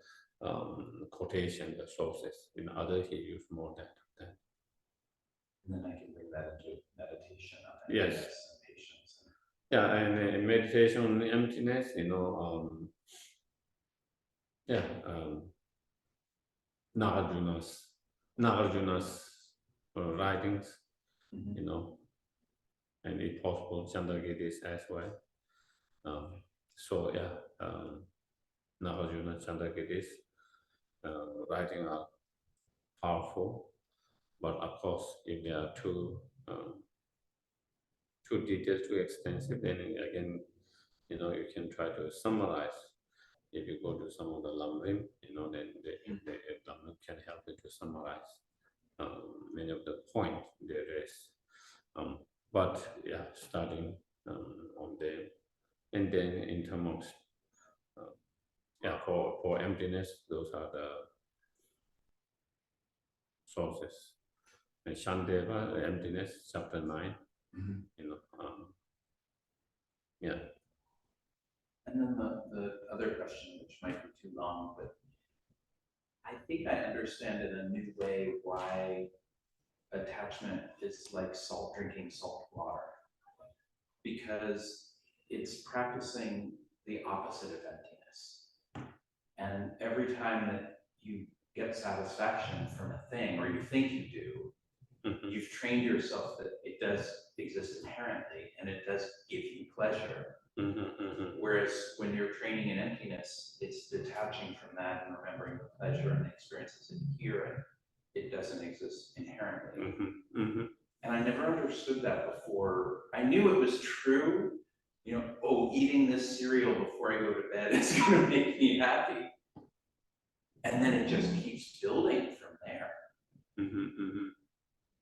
quotation, the sources. In other, he used more that. And then I can bring that into meditation on Yes. emptiness and patience. Yeah, and meditation on emptiness, Nagarjuna's writings, and if possible, Chandragiri's as well. Nagarjuna, Chandragiri's writing are powerful, but of course, if they are too detailed, too extensive, then again, you can try to summarize. If you go to some of the Lamrim, then the Lamrim can help you to summarize many of the points there is. But yeah, starting on them, and then in terms of for emptiness, those are the sources. And Shantideva, the emptiness, chapter 9. And then the other question, which might be too long, but I think I understand in a new way why attachment is like drinking salt water, because it's practicing the opposite of emptiness. And every time that you get satisfaction from a thing, or you think you do, you've trained yourself that it does exist inherently, and it does give you pleasure. Whereas when you're training in emptiness, it's detaching from that and remembering the pleasure and the experiences in here, and it doesn't exist inherently. And I never understood that before. I knew it was true, eating this cereal before I go to bed is going to make me happy. And then it just keeps building from there.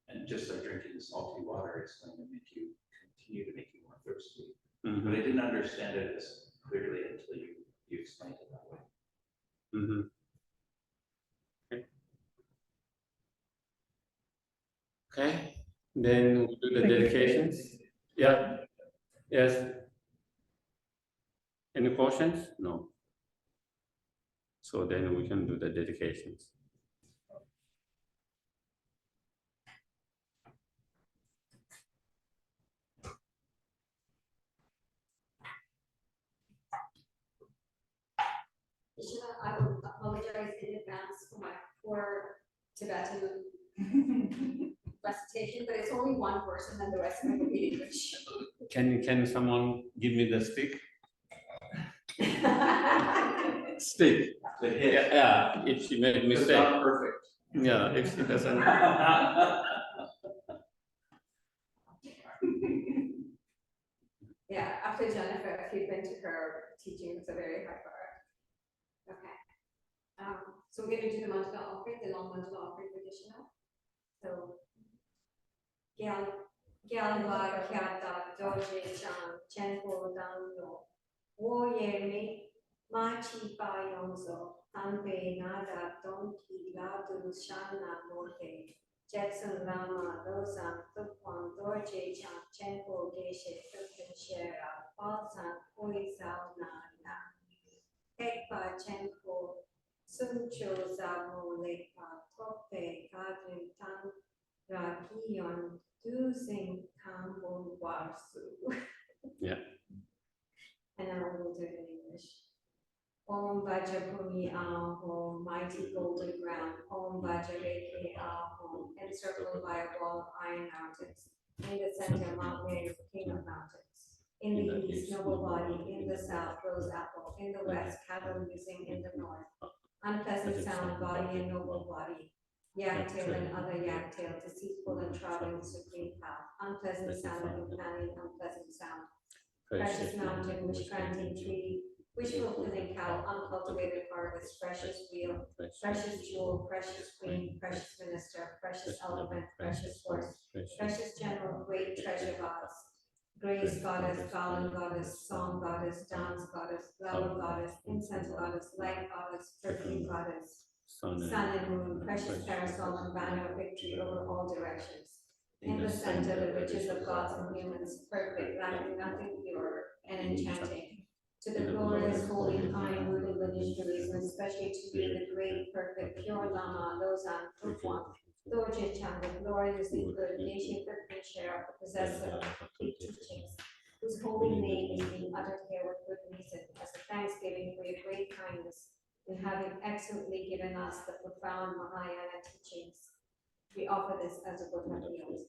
And just like drinking the salty water, it's going to continue to make you more thirsty. But I didn't understand it as clearly until you explained it that way. Okay, then we'll do the dedications. Yeah. Yes. Any questions? No. So then we can do the dedications. I will apologize in advance for my poor Tibetan recitation, but only one person and the rest of them read English. Can someone give me the stick? Stick. The hit. Yeah, if she made a It's mistake. not perfect. Yeah, if she doesn't. Yeah, after Jennifer, if you've been to her teaching, it's a very high bar. Okay. So we're gonna do the mantra offering, the long mantra offering traditional. So, Gyalva Kyata Doje Chan Chenpo Dango Wo Ye Me Ma Chi Pa Yongzo Tanpe Nada Donki Ladu Shana Morte Jetson Lama Lozan Tukwan Dorje Chan Chenpo Geshe Sherab Balsan Koi Sao Na Na Ekpa Chenpo Suncho Zamo Lekpa Tope Kadrin Tang Ragion Dusing Kambo Warsu. Yeah. And I will do it in English. Om Vajrapuni Ahom, mighty golden ground. Om Vajrayake Ahom, encircled by a wall of iron mountains. In the center, Mount Meru, king of mountains. In the east, noble body. In the south, rose apple. In the west, cattle musing. In the north, unpleasant sound, body and noble body. Yak tail and other yak tail, deceitful and traveling supreme path. Unpleasant sound and companion, unpleasant sound. Precious mountain, wish granting tree, wish fulfilling cow, uncultivated harvest, precious wheel, precious jewel, precious queen, precious minister, precious elephant, precious horse, precious general, great treasure vase, grace goddess, garland goddess, song goddess, dance goddess, flower goddess, incense goddess, light goddess, perfume goddess, sun and moon, precious parasol and banner of victory over all directions. In the center, the riches of gods and humans, perfect, lacking nothing pure and enchanting. To the glorious, holy, kind, rooted lineage Buddhism, especially to you, the great, perfect, pure Lama, Lozan, Tukwan, Dorje Chan, the gloriously good, Geshe Sherab, the possessor of complete teachings, whose holy name is being uttered here with good reason, as a thanksgiving for your great kindness in having excellently given us the profound Mahayana teachings. We offer this as a Buddha field.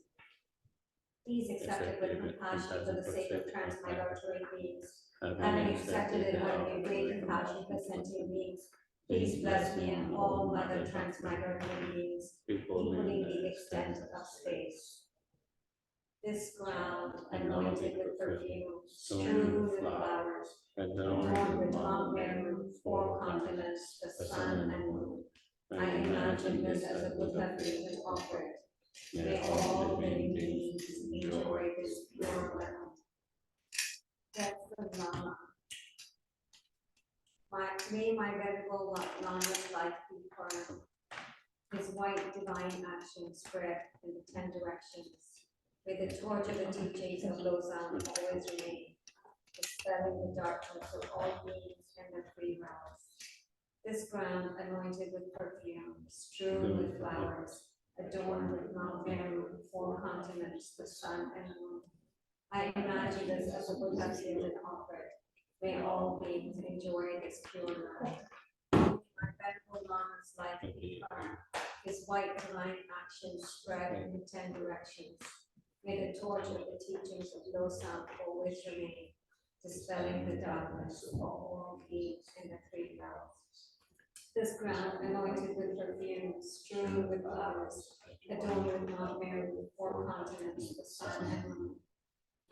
Please accept it with compassion for the sake of transmigratory beings. Having accepted it out of your great compassion for sentient beings, please bless me and all other transmigratory beings, equaling the extent of space. This ground, anointed with perfume, strewn with flowers, adorned with Mount Meru, 4 continents, the sun and moon. I imagine this as a Buddha field and offer it. May all living beings enjoy this pure realm. That's the Lama. May my venerable Lama's life be firm. His white divine action spread in the 10 directions. May the torch of the teachings of Lozan always remain, dispelling the darkness of all beings and their free realms. This ground anointed with perfume, strewn with flowers, adorned with Mount Meru, 4 continents, the sun and moon. I imagine this as a Buddha field and offer it. May all beings enjoy this pure light. My venerable Lama's life be firm. His white divine action spread in the 10 directions. May the torch of the teachings of Losam always remain, dispelling the darkness of all beings in the 3 realms. This ground anointed with perfume, strewn with flowers, adorned with Mount Meru, 4 continents, the sun and moon.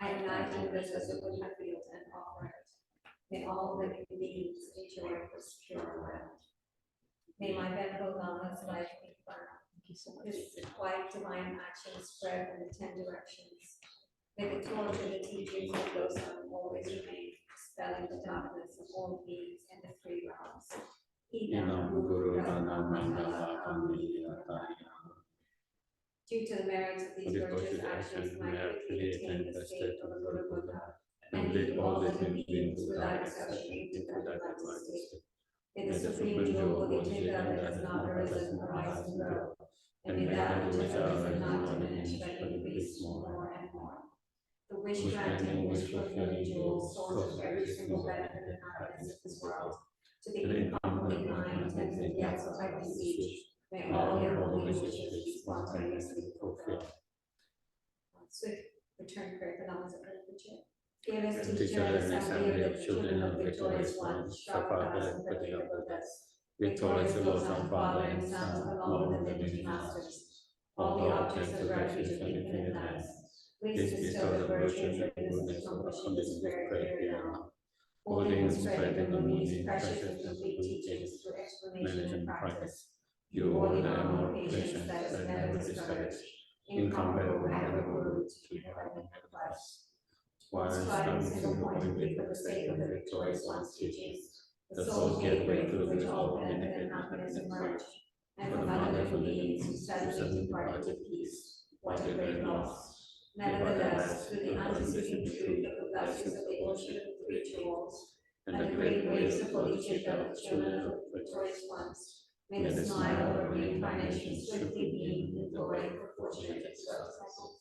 I imagine this as a Buddha field and offer it. May all living beings enjoy this pure land. May my venerable Lama's life be firm. His white divine action spread in the 10 directions. May the torch of the teachings of Losam always remain, dispelling the darkness of all beings in the 3 realms. Due to the merits of these virtuous actions, my quickly attain the state of a Buddha, and lead all living beings without exception into that divine state. May the supreme jewel Bodhicitta that has not arisen arise and grow, and may that which has arisen not diminish but increase more and more. The wish granting, wish fulfilling jewel, source of every single benefit and happiness of this world, to the incomparably kind and the Gyatso I beseech, may all your holy wishes be spontaneously fulfilled. swift return prayer for Lama's approach. Fearless teacher teacher and and assembly of the children of victorious ones, Shabbatas and Pratyeka Buddhas, victorious Lords our Father and Son, along with the divinity masters, all the objects of refuge and infinite lands, please bestow the virtues and goodness of accomplishing this prayer here now, holding and spreading the meaning, precious and complete teachings through explanation and practice. You hold the emerald patience that never discourage, incomparable Guru to your heavenly Christ. While studying single pointedly for the sake of the victorious one's teachings, the soul's gateway through which all benefit and happiness emerge, and for the mothers of beings who suddenly departed with peace, what a great loss. Nevertheless, through the unceasing truth of the blessings of the ocean of rituals, and the great waves of holy chitta of the children of the victorious ones, may the smile of reincarnation swiftly beam in glory for fortunate disciples.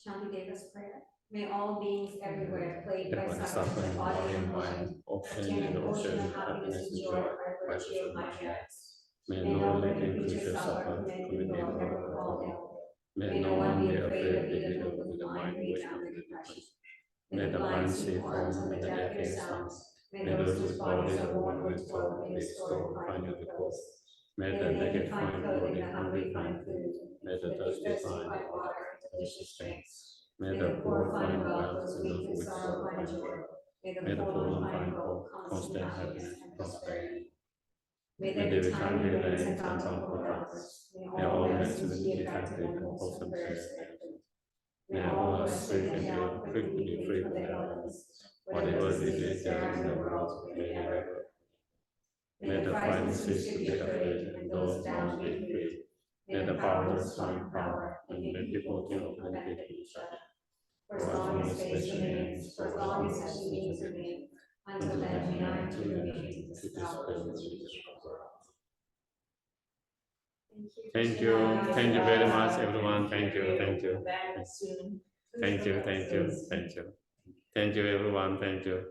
Shanti Deva's prayer. May all beings everywhere plagued by suffering of body and mind obtain an ocean of happiness and joy by virtue of my merits. May no living creature suffer from any or fall ill. May no one be afraid of evil with the mind weighed down with depression. May the blind see forms and the deaf hear sounds. May those whose bodies are worn with toil be restored find repose. May the naked find clothing, the hungry find food. May the thirsty find water and delicious drinks. May the poor find wealth, those weak in sorrow find joy. May the fallen find hope, constant happiness, and prosperity. May there be timely rains and bountiful harvests. May all medicines be effective and wholesome prayers eloquent. May all who are sick and ill quickly be free from their illness. Whatever disease there is in the world, may it ever. May the frightened cease to be afraid, and those bound be free. May the powerless find power, and may people think of benefit to each other. For as long as space remains, for as long as such beings remain, until then unite to remain to this present world. Thank you very much, everyone. Thank you. Thank you, everyone. Thank you.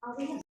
Are we